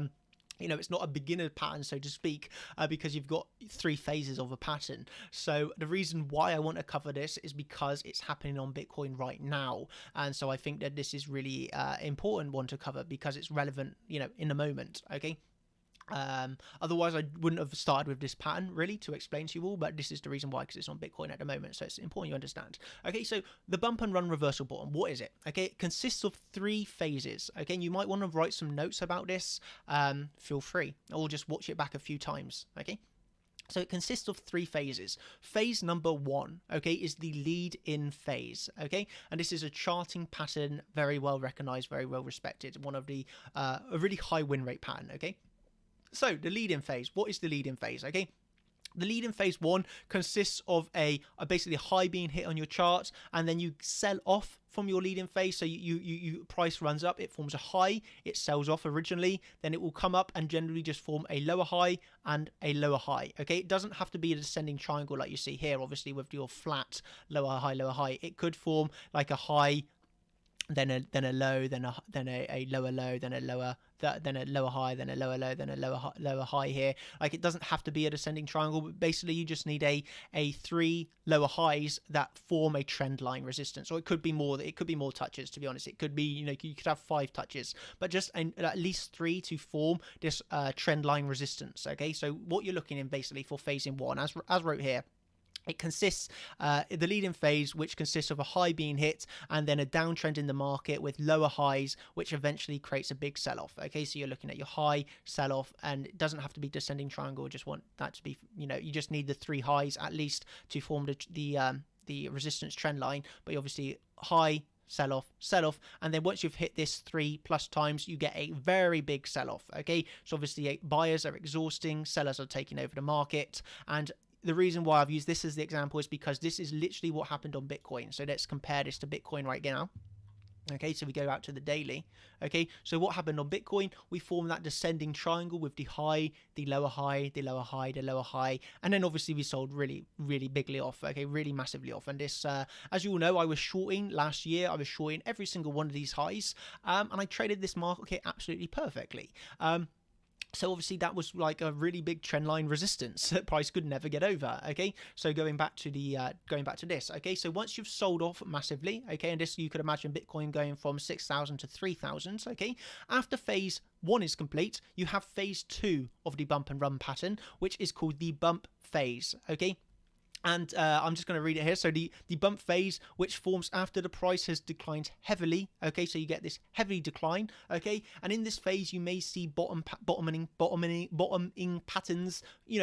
it's not a beginner pattern, so to speak, because you've got 3 phases of a pattern. So the reason why I want to cover this is because it's happening on Bitcoin right now. And so I think that this is really important one to cover because it's relevant, in the moment, okay? Otherwise I wouldn't have started with this pattern really to explain to you all, but this is the reason why, because it's on Bitcoin at the moment, so it's important you understand. Okay, so the bump and run reversal bottom, what is it? Okay, it consists of 3 phases. Okay, you might want to write some notes about this, feel free, or just watch it back a few times. Okay, so it consists of 3 phases. Phase number 1, okay, is the lead-in phase, okay? And this is a charting pattern, very well recognized, very well respected, one of the a really high win rate pattern, okay? So the lead-in phase, what is the lead-in phase, okay? The lead-in phase 1 consists of basically a high being hit on your chart, and then you sell off from your lead-in phase. So you price runs up, it forms a high, it sells off originally, then it will come up and generally just form a lower high and a lower high. Okay, it doesn't have to be a descending triangle like you see here, obviously with your flat lower high. It could form like a high, then a low, then a lower low, then a lower high, then a lower low, then a lower high here. Like, it doesn't have to be a descending triangle, but basically you just need a 3 lower highs that form a trend line resistance. Or it could be more. It could be more touches, to be honest. It could be, you could have 5 touches, but just at least 3 to form this trend line resistance. Okay, so what you're looking in basically for phasing 1, as wrote here. It consists, the lead-in phase, which consists of a high being hit and then a downtrend in the market with lower highs, which eventually creates a big sell-off. Okay, so you're looking at your high sell-off, and it doesn't have to be descending triangle. Just want that to be, you just need the 3 highs at least to form the resistance trend line. But obviously high, sell off, and then once you've hit this 3+ times, you get a very big sell-off. Okay, so obviously buyers are exhausting, sellers are taking over the market, and the reason why I've used this as the example is because this is literally what happened on Bitcoin. So let's compare this to Bitcoin right now. Okay, so we go out to the daily. Okay, so what happened on Bitcoin? We formed that descending triangle with the high, the lower high, the lower high, the lower high, and then obviously we sold really, really bigly off. Okay, really massively off. And this, as you all know, I was shorting last year. I was shorting every single one of these highs, and I traded this market absolutely perfectly. So obviously that was like a really big trend line resistance that price could never get over. Okay, so going back to this. Okay, so once you've sold off massively, okay, and this, you could imagine Bitcoin going from 6,000 to 3,000. Okay, after phase 1 is complete, you have phase 2 of the bump and run pattern, which is called the bump phase. Okay. And I'm just going to read it here. So the bump phase, which forms after the price has declined heavily. Okay, so you get this heavy decline. Okay, and in this phase, you may see bottoming patterns.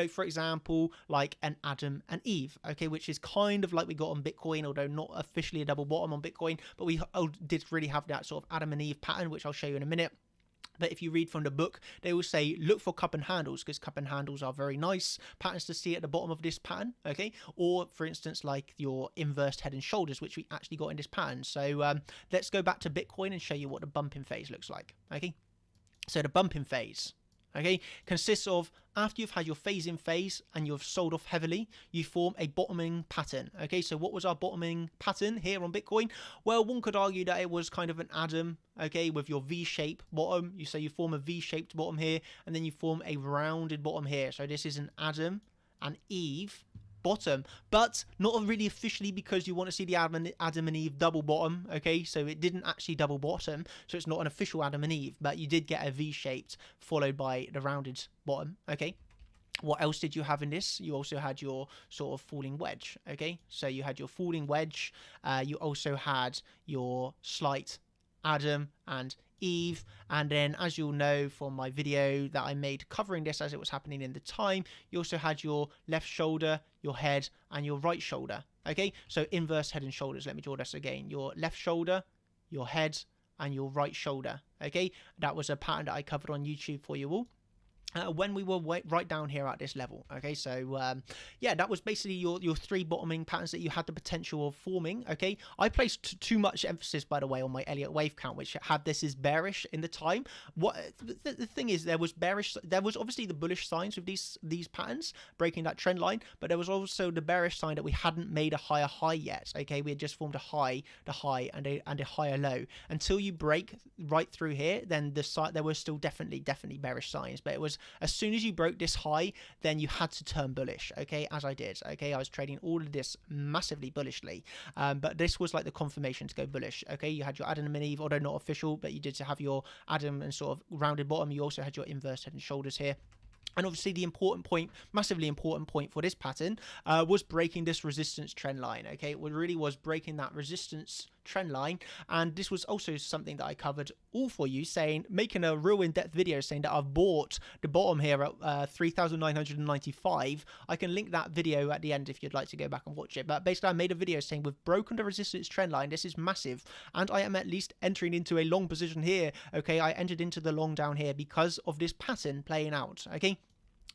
For example, like an Adam and Eve. Okay, which is kind of like we got on Bitcoin, although not officially a double bottom on Bitcoin, but we did really have that sort of Adam and Eve pattern, which I'll show you in a minute. But if you read from the book, they will say look for cup and handles, because cup and handles are very nice patterns to see at the bottom of this pattern, okay? Or, for instance, like your inverse head and shoulders, which we actually got in this pattern. So let's go back to Bitcoin and show you what the bumping phase looks like, okay? So the bumping phase, okay, consists of, after you've had your phase in phase and you've sold off heavily, you form a bottoming pattern. Okay, so what was our bottoming pattern here on Bitcoin? Well, one could argue that it was kind of an Adam, okay, with your V-shaped bottom. You say you form a V-shaped bottom here, and then you form a rounded bottom here. So this is an Adam and Eve bottom, but not really officially, because you want to see the Adam and Eve double bottom. Okay, so it didn't actually double bottom, so it's not an official Adam and Eve, but you did get a V-shaped followed by the rounded bottom. Okay, what else did you have in this? You also had your sort of falling wedge. Okay, so you had your falling wedge, you also had your slight Adam and Eve, and then, as you'll know from my video that I made covering this as it was happening in the time, you also had your left shoulder, your head, and your right shoulder. Okay, so inverse head and shoulders. Let me draw this again. Your left shoulder, your head, and your right shoulder. Okay, that was a pattern that I covered on YouTube for you all. When we were right down here at this level. Okay, so yeah, that was basically your three bottoming patterns that you had the potential of forming. Okay, I placed too much emphasis, by the way, on my Elliott wave count, which had this as bearish in the time. What the thing is, there was bearish, there was obviously the bullish signs with these patterns breaking that trend line, but there was also the bearish sign that we hadn't made a higher high yet. Okay, we had just formed a high, the high, and a higher low. Until you break right through here, then there was still definitely bearish signs, but it was, as soon as you broke this high, then you had to turn bullish. Okay, as I did. Okay, I was trading all of this massively bullishly, but this was like the confirmation to go bullish. Okay, you had your Adam and Eve, although not official, but you did have your Adam and sort of rounded bottom. You also had your inverse head and shoulders here. And obviously the important point, massively important point for this pattern was breaking this resistance trend line. Okay, it really was breaking that resistance trend line, and this was also something that I covered all for you, saying, making a real in-depth video saying that I've bought the bottom here at 3,995. I can link that video at the end if you'd like to go back and watch it, but basically I made a video saying we've broken the resistance trend line, this is massive, and I am at least entering into a long position here. Okay, I entered into the long down here because of this pattern playing out. Okay,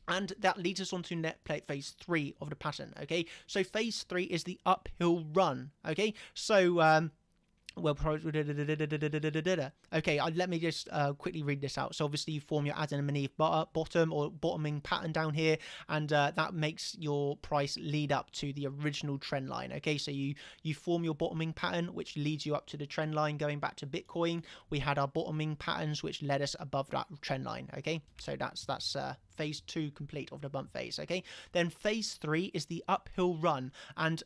and that leads us on to net play phase 3 of the pattern. Okay, so phase 3 is the uphill run. Okay, so well, okay, let me just quickly read this out. So obviously you form your Adam and Eve bottom or bottoming pattern down here, and that makes your price lead up to the original trend line. Okay, so you form your bottoming pattern, which leads you up to the trend line. Going back to Bitcoin, we had our bottoming patterns which led us above that trend line. Okay, so that's phase 2 complete of the bump phase. Okay, then phase 3 is the uphill run, and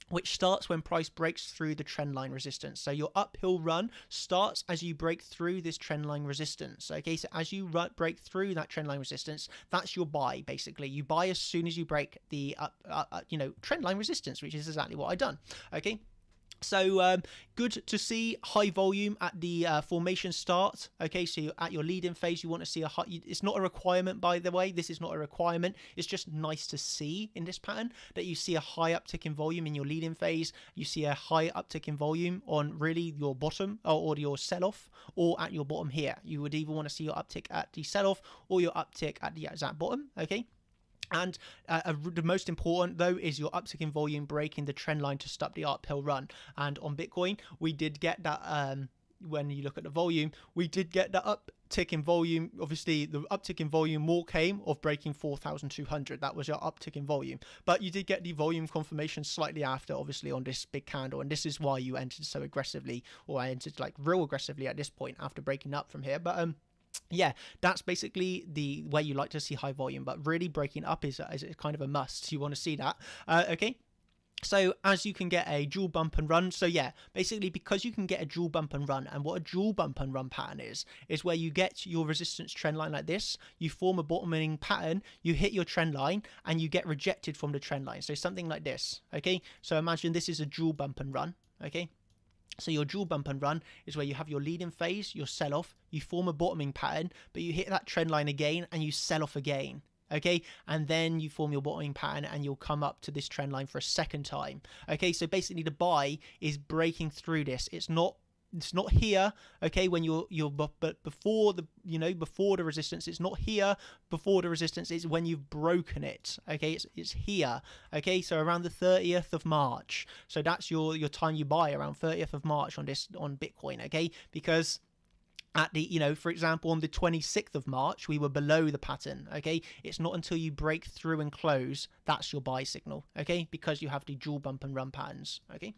which starts when price breaks through the trend line resistance. So your uphill run starts as you break through this trend line resistance. Okay, so as you break through that trend line resistance, that's your buy. Basically, you buy as soon as you break the trend line resistance, which is exactly what I done. Okay. So good to see high volume at the formation start. Okay, so you're at your lead-in phase, you want to see a high. It's not a requirement, by the way. This is not a requirement. It's just nice to see in this pattern that you see a high uptick in volume in your lead-in phase. You see a high uptick in volume on really your bottom or your sell-off, or at your bottom here. You would either want to see your uptick at the sell-off or your uptick at the exact bottom. Okay. And the most important, though, is your uptick in volume breaking the trend line to stop the uphill run. And on Bitcoin, we did get that, when you look at the volume, we did get that uptick in volume. Obviously, the uptick in volume more came of breaking 4,200. That was your uptick in volume. But you did get the volume confirmation slightly after, obviously, on this big candle. And this is why you entered so aggressively, or I entered like real aggressively at this point after breaking up from here. But yeah, that's basically the way you like to see high volume, but really breaking up is kind of a must. You want to see that. Okay. So as you can get a dual bump and run. So yeah, basically because you can get a dual bump and run, and what a dual bump and run pattern is where you get your resistance trend line like this, you form a bottoming pattern, you hit your trend line, and you get rejected from the trend line. So something like this. Okay. So imagine this is a dual bump and run. Okay. So your dual bump and run is where you have your lead-in phase, your sell-off, you form a bottoming pattern, but you hit that trend line again and you sell off again. Okay, and then you form your bottoming pattern and you'll come up to this trend line for a second time. Okay, so basically the buy is breaking through this. It's not here, okay, when but before the resistance. It's not here before the resistance. It's when you've broken it. Okay, it's here. Okay, so around the 30th of March. So that's your time you buy, around 30th of March on Bitcoin. Okay, because at the, for example, on the 26th of March, we were below the pattern, okay? It's not until you break through and close that's your buy signal, okay? Because you have the dual bump and run patterns, okay?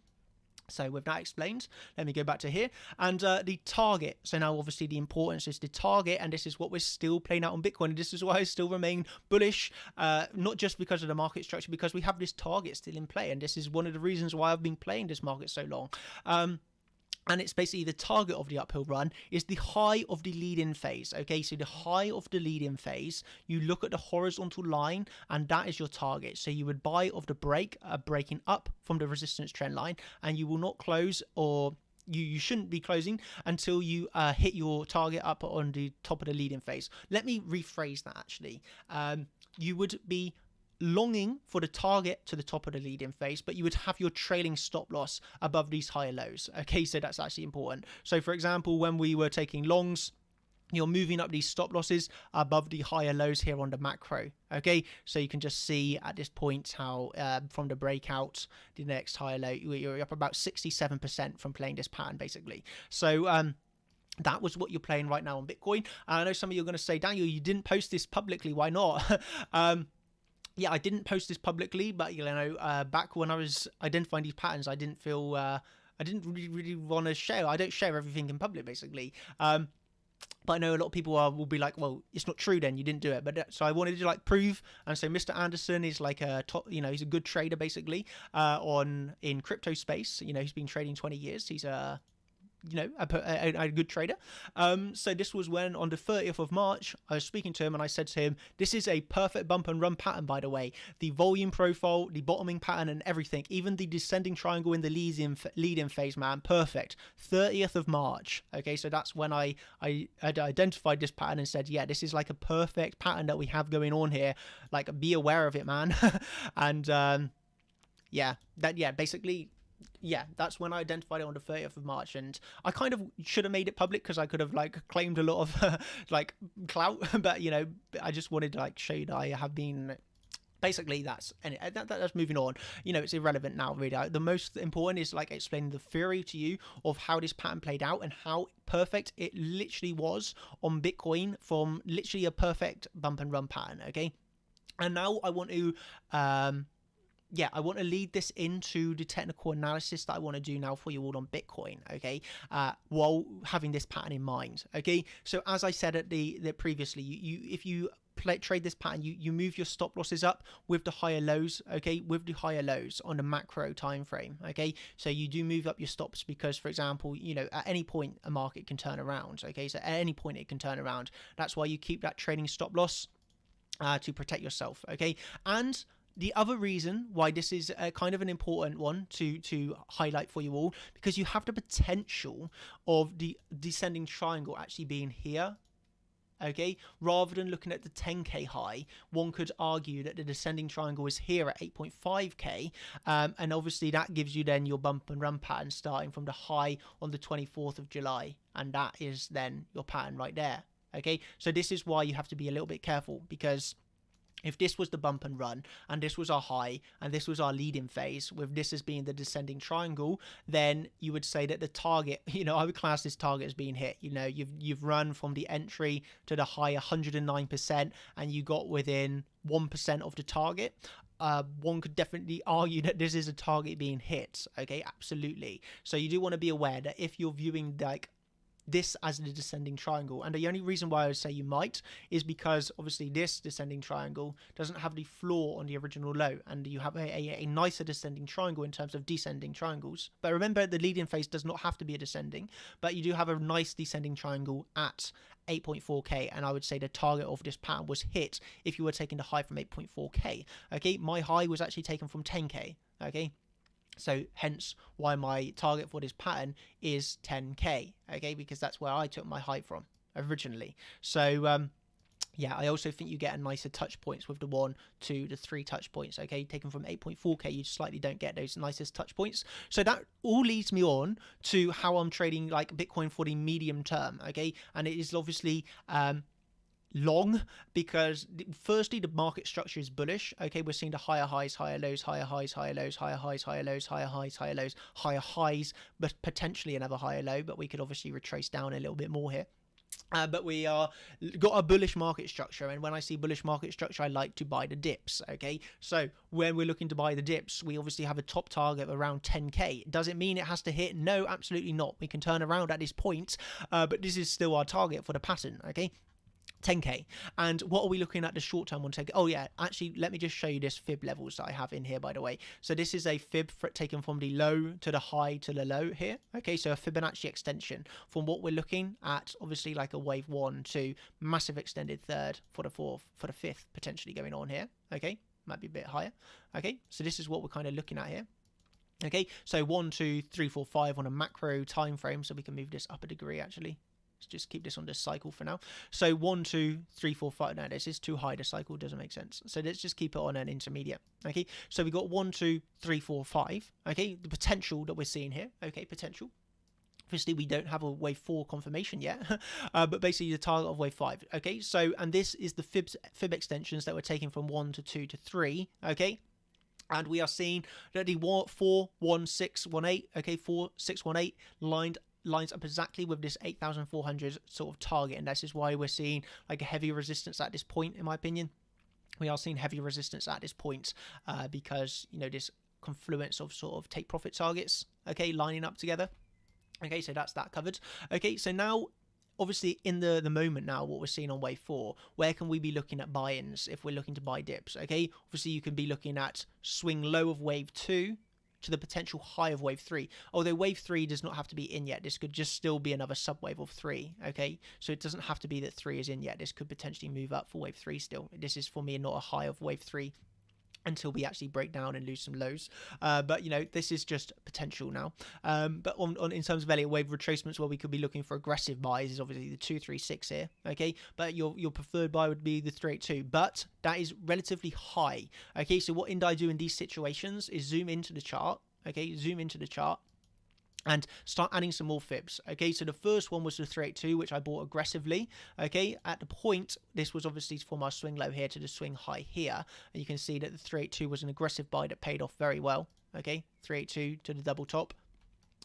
So with that explained, let me go back to here and the target. So now obviously the importance is the target, and this is what we're still playing out on Bitcoin. And this is why I still remain bullish, not just because of the market structure, because we have this target still in play. And this is one of the reasons why I've been playing this market so long. And it's basically the target of the uphill run is the high of the lead-in phase. Okay, so the high of the lead-in phase, you look at the horizontal line, and that is your target. So you would buy of the break, breaking up from the resistance trend line, and you will not close, or you shouldn't be closing until you hit your target up on the top of the lead-in phase. Let me rephrase that actually. You would be longing for the target to the top of the lead-in phase, but you would have your trailing stop loss above these higher lows. Okay, so that's actually important. So for example, when we were taking longs, you're moving up these stop losses above the higher lows here on the macro. Okay, so you can just see at this point how from the breakout, the next higher low, you're up about 67% from playing this pattern basically. So that was what you're playing right now on Bitcoin. And I know some of you are going to say, Daniel, you didn't post this publicly. Why not? Yeah, I didn't post this publicly, but back when I was identifying these patterns, I didn't feel I didn't really want to share. I don't share everything in public, basically. But I know a lot of people will be like, well, it's not true then, you didn't do it. But so I wanted to prove and say Mr. Anderson is like a top, he's a good trader basically in crypto space. He's been trading 20 years. He's a good trader. So this was when on the 30th of March, I was speaking to him and I said to him, this is a perfect bump and run pattern, by the way. The volume profile, the bottoming pattern and everything, even the descending triangle in the lead-in phase, man, perfect. 30th of March. Okay, so that's when I had identified this pattern and said, yeah, this is like a perfect pattern that we have going on here. Like, be aware of it, man. And basically, yeah, that's when I identified it on the 30th of March, and I kind of should have made it public because I could have claimed a lot of clout, but I just wanted to show you that I have been. Basically, that's moving on. It's irrelevant now, really. The most important is explaining the theory to you of how this pattern played out and how perfect it literally was on Bitcoin, from literally a perfect bump and run pattern. Okay, and now I want to I want to lead this into the technical analysis that I want to do now for you all on Bitcoin, okay, while having this pattern in mind, okay? So as I said at the previously, if you trade this pattern, you move your stop losses up with the higher lows, okay, with the higher lows on the macro time frame, okay? So you do move up your stops because, for example, at any point a market can turn around, okay? So at any point it can turn around. That's why you keep that trading stop loss to protect yourself, okay? And the other reason why this is kind of an important one to highlight for you all, because you have the potential of the descending triangle actually being here, okay? Rather than looking at the 10k high, one could argue that the descending triangle is here at 8.5k, and obviously that gives you then your bump and run pattern starting from the high on the 24th of July, and that is then your pattern right there, okay? So this is why you have to be a little bit careful, because if this was the bump and run, and this was our high, and this was our lead-in phase, with this as being the descending triangle, then you would say that the target, I would class this target as being hit. You've run from the entry to the high 109%, and you got within 1% of the target. One could definitely argue that this is a target being hit, okay? Absolutely. So you do want to be aware that if you're viewing this as the descending triangle, and the only reason why I would say you might is because obviously this descending triangle doesn't have the floor on the original low, and you have a nicer descending triangle in terms of descending triangles. But remember, the leading phase does not have to be a descending, but you do have a nice descending triangle at 8.4k, and I would say the target of this pattern was hit if you were taking the high from 8.4k. Okay, my high was actually taken from 10k. Okay, so hence why my target for this pattern is 10k, okay, because that's where I took my high from originally. So I also think you get a nicer touch points with the 1, 2, the 3 touch points, okay? Taken from 8.4k, you slightly don't get those nicest touch points. So that all leads me on to how I'm trading Bitcoin for the medium term, okay? And it is obviously long, because firstly the market structure is bullish, okay? We're seeing the higher highs, higher lows, higher highs, higher lows, higher highs, higher lows, higher highs, higher lows, higher highs, but potentially another higher low, but we could obviously retrace down a little bit more here. But we are got a bullish market structure, and when I see bullish market structure, I like to buy the dips. Okay, so when we're looking to buy the dips, we obviously have a top target of around 10k. Does it mean it has to hit? No, absolutely not. We can turn around at this point, but this is still our target for the pattern. Okay, 10k. And what are we looking at the short term one? Oh yeah, actually let me just show you this fib levels that I have in here, by the way. So this is a fib taken from the low to the high to the low here. Okay, so a Fibonacci extension from what we're looking at, obviously like a wave 1 to massive extended third for the fourth, for the fifth potentially going on here. Okay, might be a bit higher. Okay, so this is what we're kind of looking at here. Okay, so 1 2 3 4 5 on a macro time frame, so we can move this up a degree actually. Let's just keep this on this cycle for now. So 1 2 3 4 5. No, this is too high. The cycle doesn't make sense. So let's just keep it on an intermediate. Okay, so we got 1 2 3 4 5. Okay, the potential that we're seeing here. Okay, potential. Obviously, we don't have a wave 4 confirmation yet, but basically the target of wave 5. Okay, so and this is the fib extensions that we're taking from 1 to 2 to 3. Okay. And we are seeing that the 4 1 6 1 8, okay, 4 6 1 8 lines up exactly with this 8,400 sort of target, and this is why we're seeing like a heavy resistance at this point. In my opinion, we are seeing heavy resistance at this point because, you know, this confluence of sort of take profit targets, okay, lining up together. Okay, so that's that covered. Okay, so now obviously in the moment now, what we're seeing on wave 4, where can we be looking at buy-ins if we're looking to buy dips? Okay, obviously you can be looking at swing low of wave 2 to the potential high of wave 3, although wave 3 does not have to be in yet. This could just still be another subwave of 3. Okay, so it doesn't have to be that 3 is in yet. This could potentially move up for wave 3 still. This is for me not a high of wave 3 until we actually break down and lose some lows, but you know, this is just potential now. But on in terms of Elliott wave retracements, where we could be looking for aggressive buys is obviously the 236 here. Okay, but your preferred buy would be the 382, but that is relatively high. Okay, so what I do in these situations is zoom into the chart. Okay, zoom into the chart and start adding some more fibs. Okay, so the first one was the 382, which I bought aggressively. Okay, at the point, this was obviously from our swing low here to the swing high here, and you can see that the 382 was an aggressive buy that paid off very well. Okay, 382 to the double top.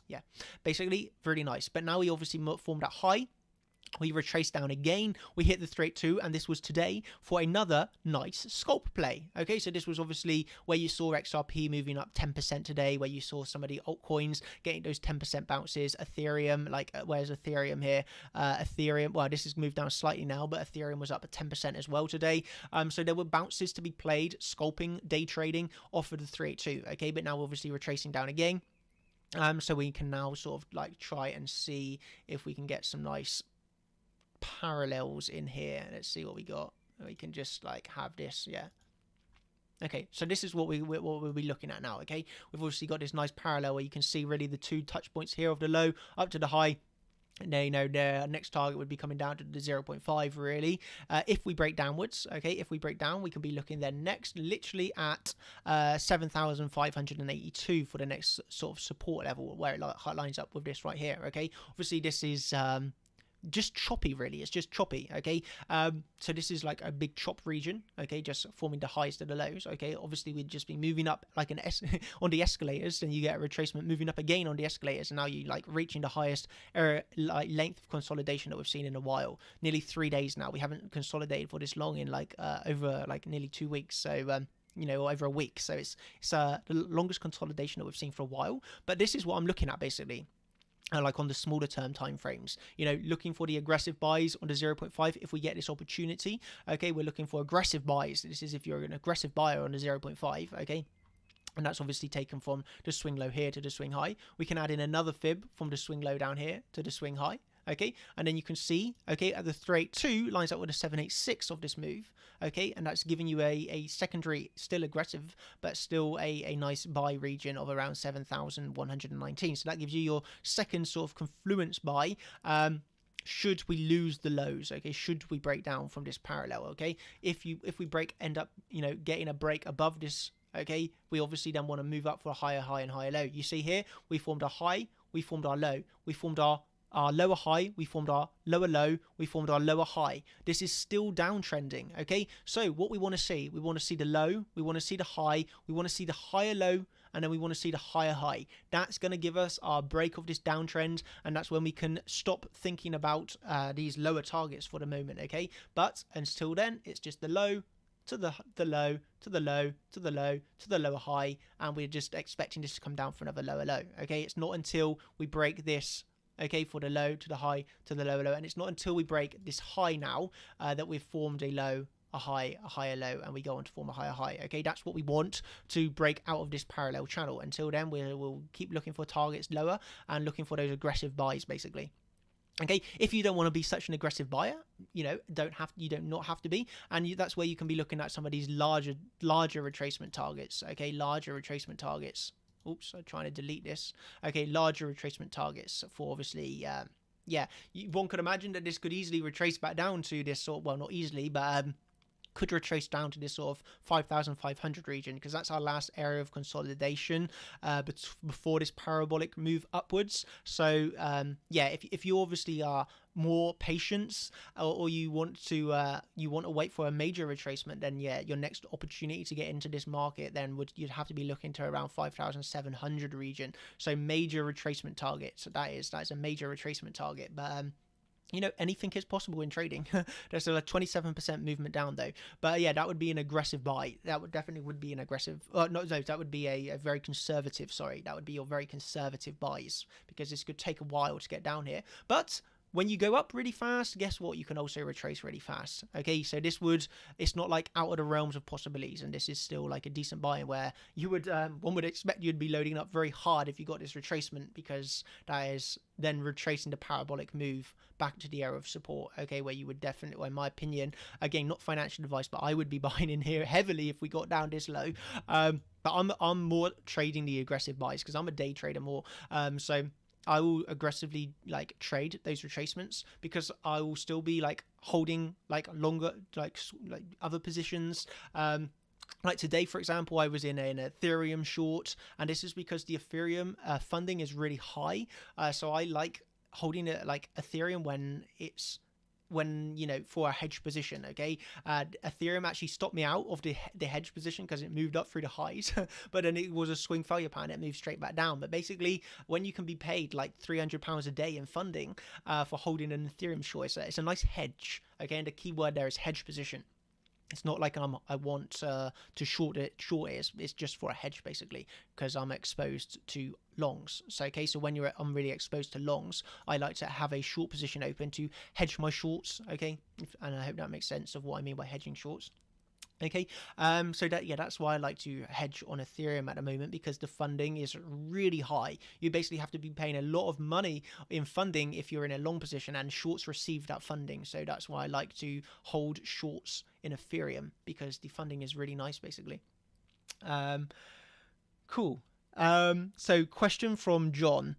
Yeah, basically really nice. But now we obviously formed that high. We retraced down again, we hit the 382, and this was today for another nice scalp play. Okay, so this was obviously where you saw XRP moving up 10% today, where you saw some of the altcoins getting those 10% bounces. Ethereum, like where's Ethereum here? Ethereum, well, this has moved down slightly now, but Ethereum was up at 10% as well today. So there were bounces to be played, scalping, day trading off of the 382. Okay, but now obviously retracing down again. So we can now sort of like try and see if we can get some nice parallels in here. Let's see what we got. We can just like have this. Yeah, okay, so this is what we'll be looking at now. Okay, we've obviously got this nice parallel where you can see really the 2 touch points here of the low up to the high. And then, you know, the next target would be coming down to the 0.5 really. If we break downwards, okay, if we break down, we can be looking then next literally at 7,582 for the next sort of support level, where it lines up with this right here. Okay, obviously this is just choppy, really. It's just choppy. Okay, so this is like a big chop region. Okay, just forming the highs to the lows. Okay, obviously we'd just be moving up like an on the escalators, and you get a retracement moving up again on the escalators, and now you like reaching the highest like length of consolidation that we've seen in a while. Nearly 3 days now. We haven't consolidated for this long in like over like nearly 2 weeks. So you know, over a week. So it's the longest consolidation that we've seen for a while. But this is what I'm looking at basically. Like on the smaller term time frames, you know, looking for the aggressive buys on the 0.5 if we get this opportunity. Okay, we're looking for aggressive buys. This is if you're an aggressive buyer on the 0.5. Okay, and that's obviously taken from the swing low here to the swing high. We can add in another fib from the swing low down here to the swing high. Okay, and then you can see, okay, at the 382 lines up with the 786 of this move. Okay, and that's giving you a secondary, still aggressive, but still a nice buy region of around 7,119. So that gives you your second sort of confluence buy. Should we lose the lows, okay, should we break down from this parallel, okay, if we end up, you know, getting a break above this, okay, we obviously then want to move up for a higher high and higher low. You see here, we formed a high, we formed our low, we formed our lower high, we formed our lower low, we formed our lower high. This is still downtrending, okay? So what we want to see the low, we want to see the high, we want to see the higher low, and then we want to see the higher high. That's going to give us our break of this downtrend, and that's when we can stop thinking about these lower targets for the moment, okay? But until then, it's just the low to the low to the low to the low to the lower high, and we're just expecting this to come down for another lower low, okay? It's not until we break this, okay, for the low to the high to the lower low, and it's not until we break this high now that we've formed a low, a high, a higher low, and we go on to form a higher high, okay? That's what we want to break out of this parallel channel. Until then, we'll keep looking for targets lower and looking for those aggressive buys, basically. Okay, if you don't want to be such an aggressive buyer, you know, you don't not have to be, and that's where you can be looking at some of these larger retracement targets, okay? Larger retracement targets. Oops, I'm trying to delete this. Okay, larger retracement targets for obviously, yeah, one could imagine that this could easily retrace back down to this sort, well, not easily, but could retrace down to this sort of 5,500 region, because that's our last area of consolidation before this parabolic move upwards. So yeah, if you obviously are more patient, or you want to wait for a major retracement, then yeah, your next opportunity to get into this market then you'd have to be looking to around 5,700 region. So major retracement target. So that's a major retracement target, but you know, anything is possible in trading. There's a 27% movement down though, but yeah, that would be an aggressive buy. That would definitely be an aggressive. No, that would be a very conservative. Sorry, that would be your very conservative buys, because this could take a while to get down here. But when you go up really fast, guess what? You can also retrace really fast. Okay, so it's not like out of the realms of possibilities, and this is still like a decent buy where you would, one would expect you'd be loading up very hard if you got this retracement, because that is then retracing the parabolic move back to the area of support. Okay, where you would definitely, well, in my opinion, again, not financial advice, but I would be buying in here heavily if we got down this low. But I'm more trading the aggressive buys because I'm a day trader more. So I will aggressively like trade those retracements, because I will still be like holding like longer like other positions. Like today, for example, I was in an Ethereum short, and this is because the Ethereum funding is really high. So I like holding it like Ethereum when you know, for a hedge position. Okay, Ethereum actually stopped me out of the hedge position because it moved up through the highs, but then it was a swing failure pattern. It moved straight back down. But basically, when you can be paid like £300 a day in funding for holding an Ethereum short, it's a nice hedge. Okay, and the key word there is hedge position. It's not like I want to short it. It's just for a hedge, basically, because I'm exposed to longs. So okay, so when I'm really exposed to longs, I like to have a short position open to hedge my shorts. Okay, and I hope that makes sense of what I mean by hedging shorts. Okay, so that's why I like to hedge on Ethereum at the moment, because the funding is really high. You basically have to be paying a lot of money in funding if you're in a long position, and shorts receive that funding. So that's why I like to hold shorts in Ethereum, because the funding is really nice, basically. Cool. So question from John: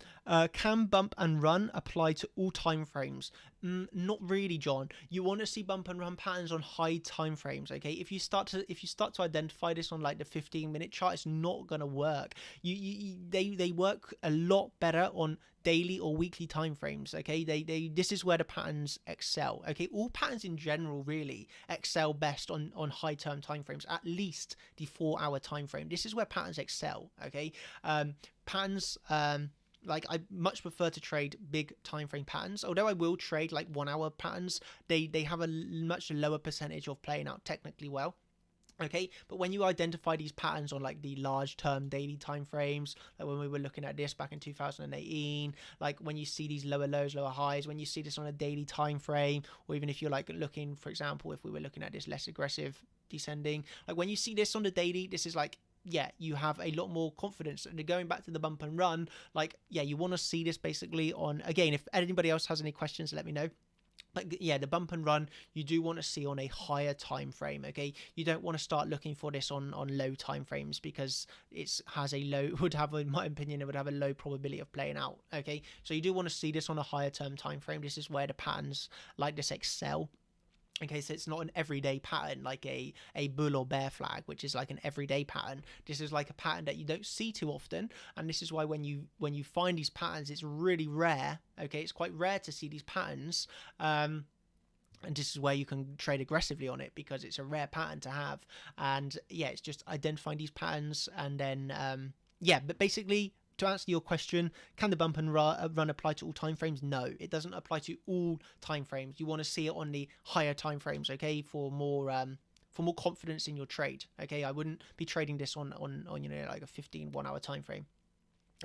can bump and run apply to all time frames? Not really, John. You want to see bump and run patterns on high time frames. Okay, if you start to identify this on like the 15-minute chart, it's not gonna work. They work a lot better on daily or weekly time frames. Okay, this is where the patterns excel. Okay, all patterns in general really excel best on high term time frames, at least the 4-hour time frame. This is where patterns excel. Okay, patterns, like I much prefer to trade big time frame patterns, although I will trade like 1-hour patterns. They have a much lower percentage of playing out technically well. Okay, but when you identify these patterns on like the large term daily time frames, like when we were looking at this back in 2018, like when you see these lower lows, lower highs, when you see this on a daily time frame, or even if you're like looking, for example, if we were looking at this less aggressive descending, like when you see this on the daily, this is like, yeah, you have a lot more confidence. And going back to the bump and run, like, yeah, you want to see this basically on, again, if anybody else has any questions, let me know. But yeah, the bump and run you do want to see on a higher time frame. Okay, you don't want to start looking for this on low time frames, because it has a low, would have, in my opinion, it would have a low probability of playing out. Okay, so you do want to see this on a higher term time frame. This is where the patterns like this excel. Okay, so it's not an everyday pattern like a bull or bear flag, which is like an everyday pattern. This is like a pattern that you don't see too often, and this is why when you find these patterns, it's really rare. Okay, it's quite rare to see these patterns, and this is where you can trade aggressively on it, because it's a rare pattern to have. And yeah, it's just identifying these patterns, and then yeah, but basically, to answer your question, can the bump and run apply to all time frames? No, it doesn't apply to all time frames. You want to see it on the higher time frames, okay, for more confidence in your trade. Okay, I wouldn't be trading this on like a 15 1 hour time frame.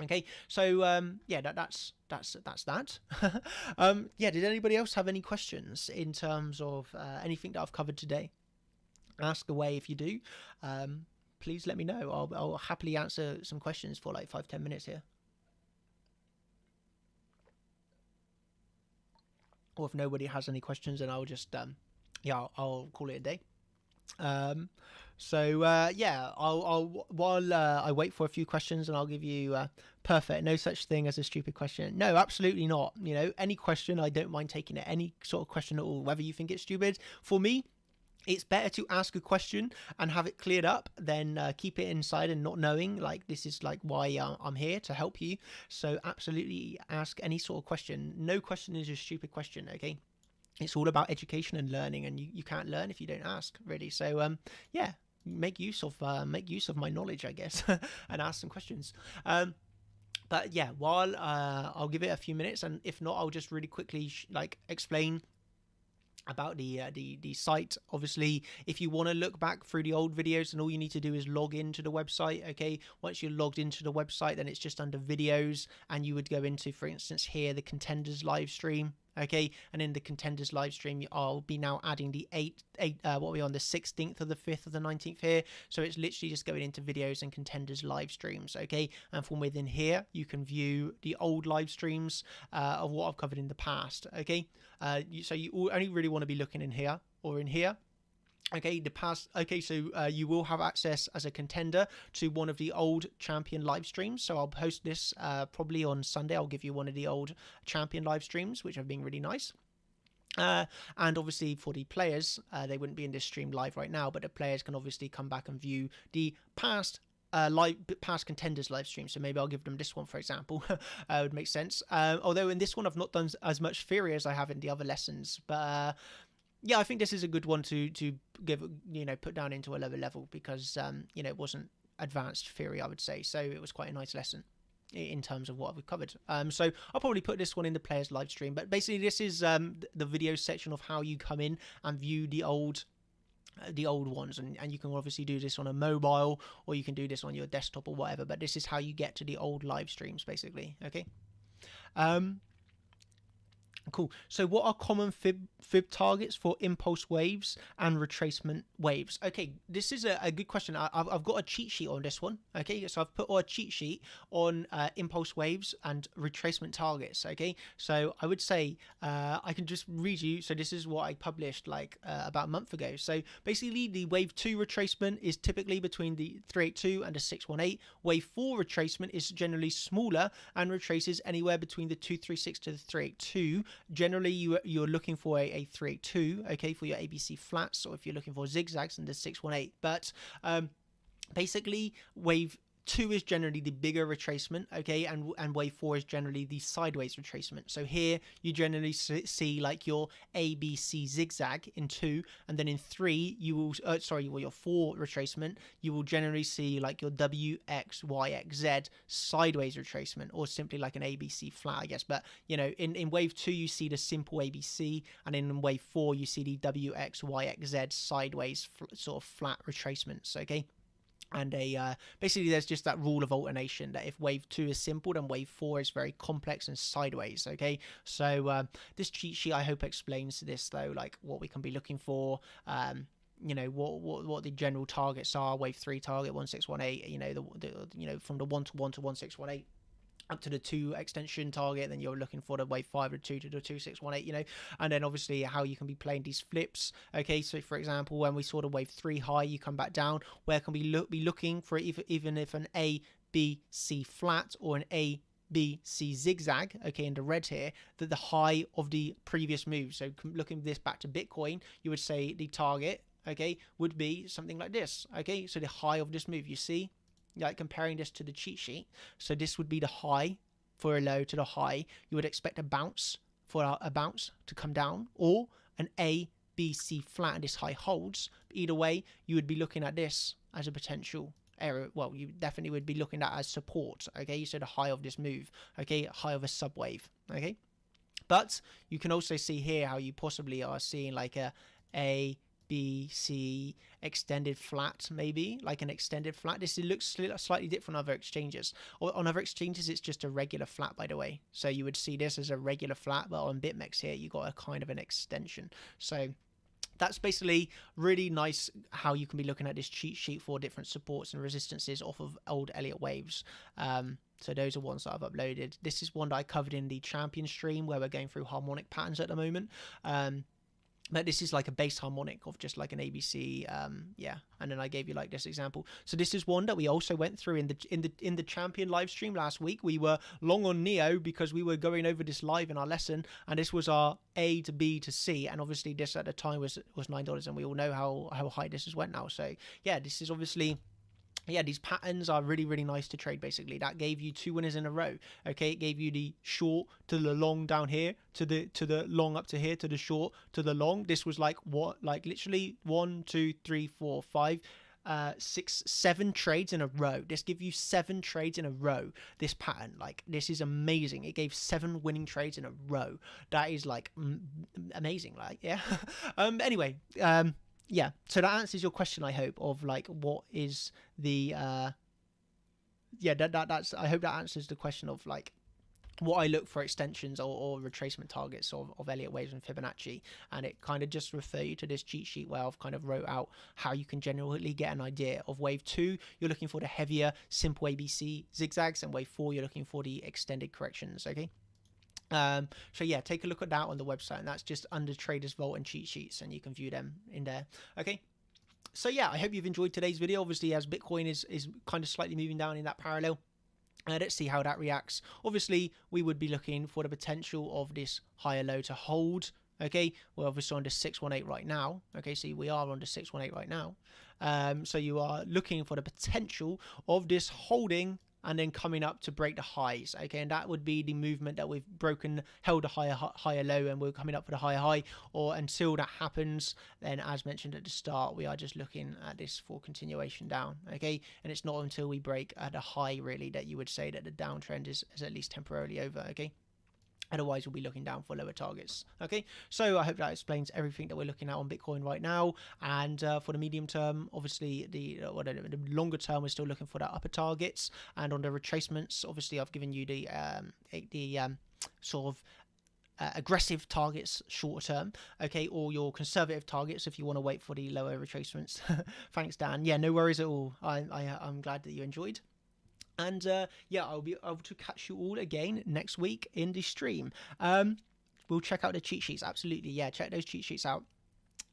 Okay, so yeah, that's that. Yeah, did anybody else have any questions in terms of anything that I've covered today? Ask away if you do. Please let me know. I'll happily answer some questions for like 5-10 minutes here. Or if nobody has any questions, then I'll just yeah, I'll call it a day. Um, so yeah, I'll while I wait for a few questions, and I'll give you perfect. No such thing as a stupid question. No, absolutely not. You know, any question, I don't mind taking it. Any sort of question at all, whether you think it's stupid. For me, it's better to ask a question and have it cleared up than keep it inside and not knowing. Like, this is like why I'm here to help you. So absolutely ask any sort of question. No question is a stupid question. Okay. It's all about education and learning, and you can't learn if you don't ask, really. So yeah, make use of my knowledge, I guess, and ask some questions. But yeah, while I'll give it a few minutes, and if not, I'll just really quickly like explain about the site. Obviously, if you want to look back through the old videos, then all you need to do is log into the website. Okay, once you're logged into the website, then it's just under videos, and you would go into, for instance, here, the contenders live stream. Okay, and in the contenders live stream, I'll be now adding the what are we on, the 16th of the 5th of the 19th here. So it's literally just going into videos and contenders live streams. Okay, and from within here, you can view the old live streams of what I've covered in the past. Okay, so you only really want to be looking in here or in here. Okay, the past. Okay, so you will have access as a contender to one of the old champion live streams. So I'll post this probably on Sunday. I'll give you one of the old champion live streams, which have been really nice. And obviously for the players, they wouldn't be in this stream live right now, but the players can obviously come back and view the past past contenders live stream. So maybe I'll give them this one, for example. Would make sense. Although in this one I've not done as much theory as I have in the other lessons, but yeah, I think this is a good one to give, put down into a lower level, because it wasn't advanced theory, I would say. So it was quite a nice lesson in terms of what we've covered. So I'll probably put this one in the players live stream, but basically this is the video section of how you come in and view the old ones, and you can obviously do this on a mobile, or you can do this on your desktop or whatever, but this is how you get to the old live streams, basically. Okay. Cool. So what are common fib targets for impulse waves and retracement waves? Okay, this is a good question. I've got a cheat sheet on this one. Okay, so I've put a cheat sheet on impulse waves and retracement targets. Okay, so I would say I can just read you. So this is what I published like about a month ago. So basically, the wave 2 retracement is typically between the 382 and the 618. Wave 4 retracement is generally smaller and retraces anywhere between the 236 to the 382. Generally, you're looking for a 382, okay, for your ABC flats, or if you're looking for zigzags, in the 618. But basically, wave 2 is generally the bigger retracement, okay, and wave 4 is generally the sideways retracement. So here you generally see like your ABC zigzag in 2, and then in 3 you will your 4 retracement, you will generally see like your WXYXZ sideways retracement, or simply like an ABC flat, I guess. But in wave 2 you see the simple ABC, and in wave 4 you see the WXYXZ sideways sort of flat retracements, okay. And basically there's just that rule of alternation, that if wave 2 is simple, then wave 4 is very complex and sideways. Okay, so this cheat sheet, I hope, explains this, though, like what we can be looking for, what the general targets are. Wave 3 target 1618, from the 1 to 1 to 1618 up to the 2 extension target. Then you're looking for the wave 5 or 2 to the 2618, and then obviously how you can be playing these flips. Okay, so for example, when we saw the wave 3 high, you come back down, where can we be looking for even if an A, B, C flat, or an A, B, C zigzag, okay, in the red here, that the high of the previous move. So looking this back to Bitcoin, you would say the target, okay, would be something like this. Okay, so the high of this move, you see, like comparing this to the cheat sheet. So this would be the high for a low to the high. You would expect a bounce to come down, or an A, B, C flat, and this high holds. But either way, you would be looking at this as a potential area, well, you definitely would be looking at as support, okay? So the high of this move, okay, high of a subwave, okay? But you can also see here how you possibly are seeing like a B, C, extended flat, maybe like an extended flat. This looks slightly different on other exchanges. Or on other exchanges, it's just a regular flat, by the way. So you would see this as a regular flat, but on BitMEX here, you got a kind of an extension. So that's basically really nice how you can be looking at this cheat sheet for different supports and resistances off of old Elliott waves. So those are ones that I've uploaded. This is one that I covered in the champion stream where we're going through harmonic patterns at the moment. But this is like a base harmonic of just like an ABC, yeah. And then I gave you like this example. So this is one that we also went through in the champion live stream last week. We were long on Neo because we were going over this live in our lesson, and this was our A to B to C, and obviously this at the time was $9, and we all know how high this has went now. So yeah, this is obviously. Yeah, these patterns are really, really nice to trade, basically. That gave you 2 winners in a row. Okay, it gave you the short to the long down here, to the long up to here, to the short, to the long. This was like what? Like literally 1, 2, 3, 4, 5, 6, 7 trades in a row. This gives you 7 trades in a row. This pattern, like, this is amazing. It gave 7 winning trades in a row. That is like amazing. Like, yeah. Anyway, yeah, so that answers your question, I hope, of like what is the yeah, that's I hope that answers the question of like what I look for extensions or retracement targets of Elliott waves and Fibonacci, and it kind of just refer you to this cheat sheet where I've kind of wrote out how you can generally get an idea of wave 2. You're looking for the heavier simple ABC zigzags, and wave 4 you're looking for the extended corrections. Okay. So yeah, take a look at that on the website, and that's just under Traders Vault and cheat sheets, and you can view them in there. Okay, so yeah, I hope you've enjoyed today's video. Obviously, as Bitcoin is kind of slightly moving down in that parallel, let's see how that reacts. Obviously, we would be looking for the potential of this higher low to hold. Okay, we're obviously on the 618 right now. Okay, see, we are on the 618 right now. So you are looking for the potential of this holding and then coming up to break the highs. Okay, and that would be the movement that we've broken, held a higher low, and we're coming up for the higher high. Or until that happens, then as mentioned at the start, we are just looking at this for continuation down. Okay, and it's not until we break at a high really that you would say that the downtrend is at least temporarily over. Okay. Otherwise, we'll be looking down for lower targets. Okay, so I hope that explains everything that we're looking at on Bitcoin right now. And for the medium term, obviously the longer term, we're still looking for that upper targets. And on the retracements, obviously I've given you the sort of aggressive targets shorter term, okay, or your conservative targets if you want to wait for the lower retracements. Thanks, Dan. Yeah, no worries at all. I'm glad that you enjoyed. And yeah, I'll be able to catch you all again next week in the stream. We'll check out the cheat sheets. Absolutely. Yeah, check those cheat sheets out.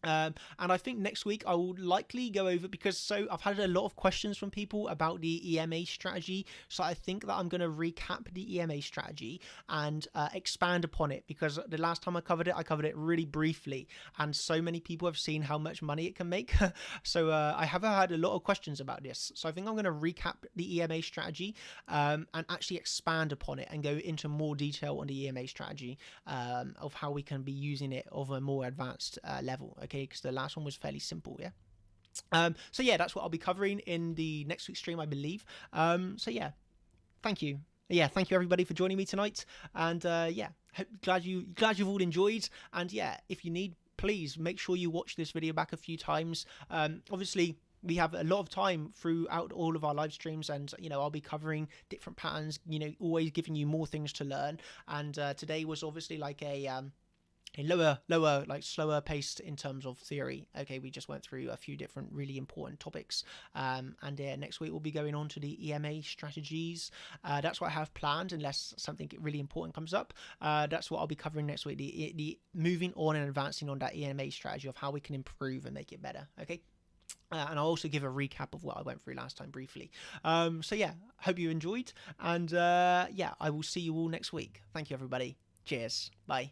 And I think next week I will likely go over, because so I've had a lot of questions from people about the EMA strategy, so I think that I'm going to recap the EMA strategy and expand upon it, because the last time I covered it really briefly, and so many people have seen how much money it can make. So I have had a lot of questions about this, so I think I'm going to recap the EMA strategy and actually expand upon it and go into more detail on the EMA strategy of how we can be using it of a more advanced level. Okay, because the last one was fairly simple. Yeah. So yeah, that's what I'll be covering in the next week's stream, I believe. So yeah, thank you. Yeah, thank you everybody for joining me tonight. And yeah, glad you've all enjoyed. And yeah, if you need, please make sure you watch this video back a few times. Obviously, we have a lot of time throughout all of our live streams, and you know, I'll be covering different patterns, you know, always giving you more things to learn. And today was obviously like a lower, like slower paced in terms of theory. Okay, we just went through a few different really important topics, and next week we'll be going on to the EMA strategies. That's what I have planned, unless something really important comes up. That's what I'll be covering next week, the moving on and advancing on that EMA strategy of how we can improve and make it better. Okay. And I'll also give a recap of what I went through last time briefly. So yeah, hope you enjoyed, and yeah, I will see you all next week. Thank you everybody. Cheers. Bye.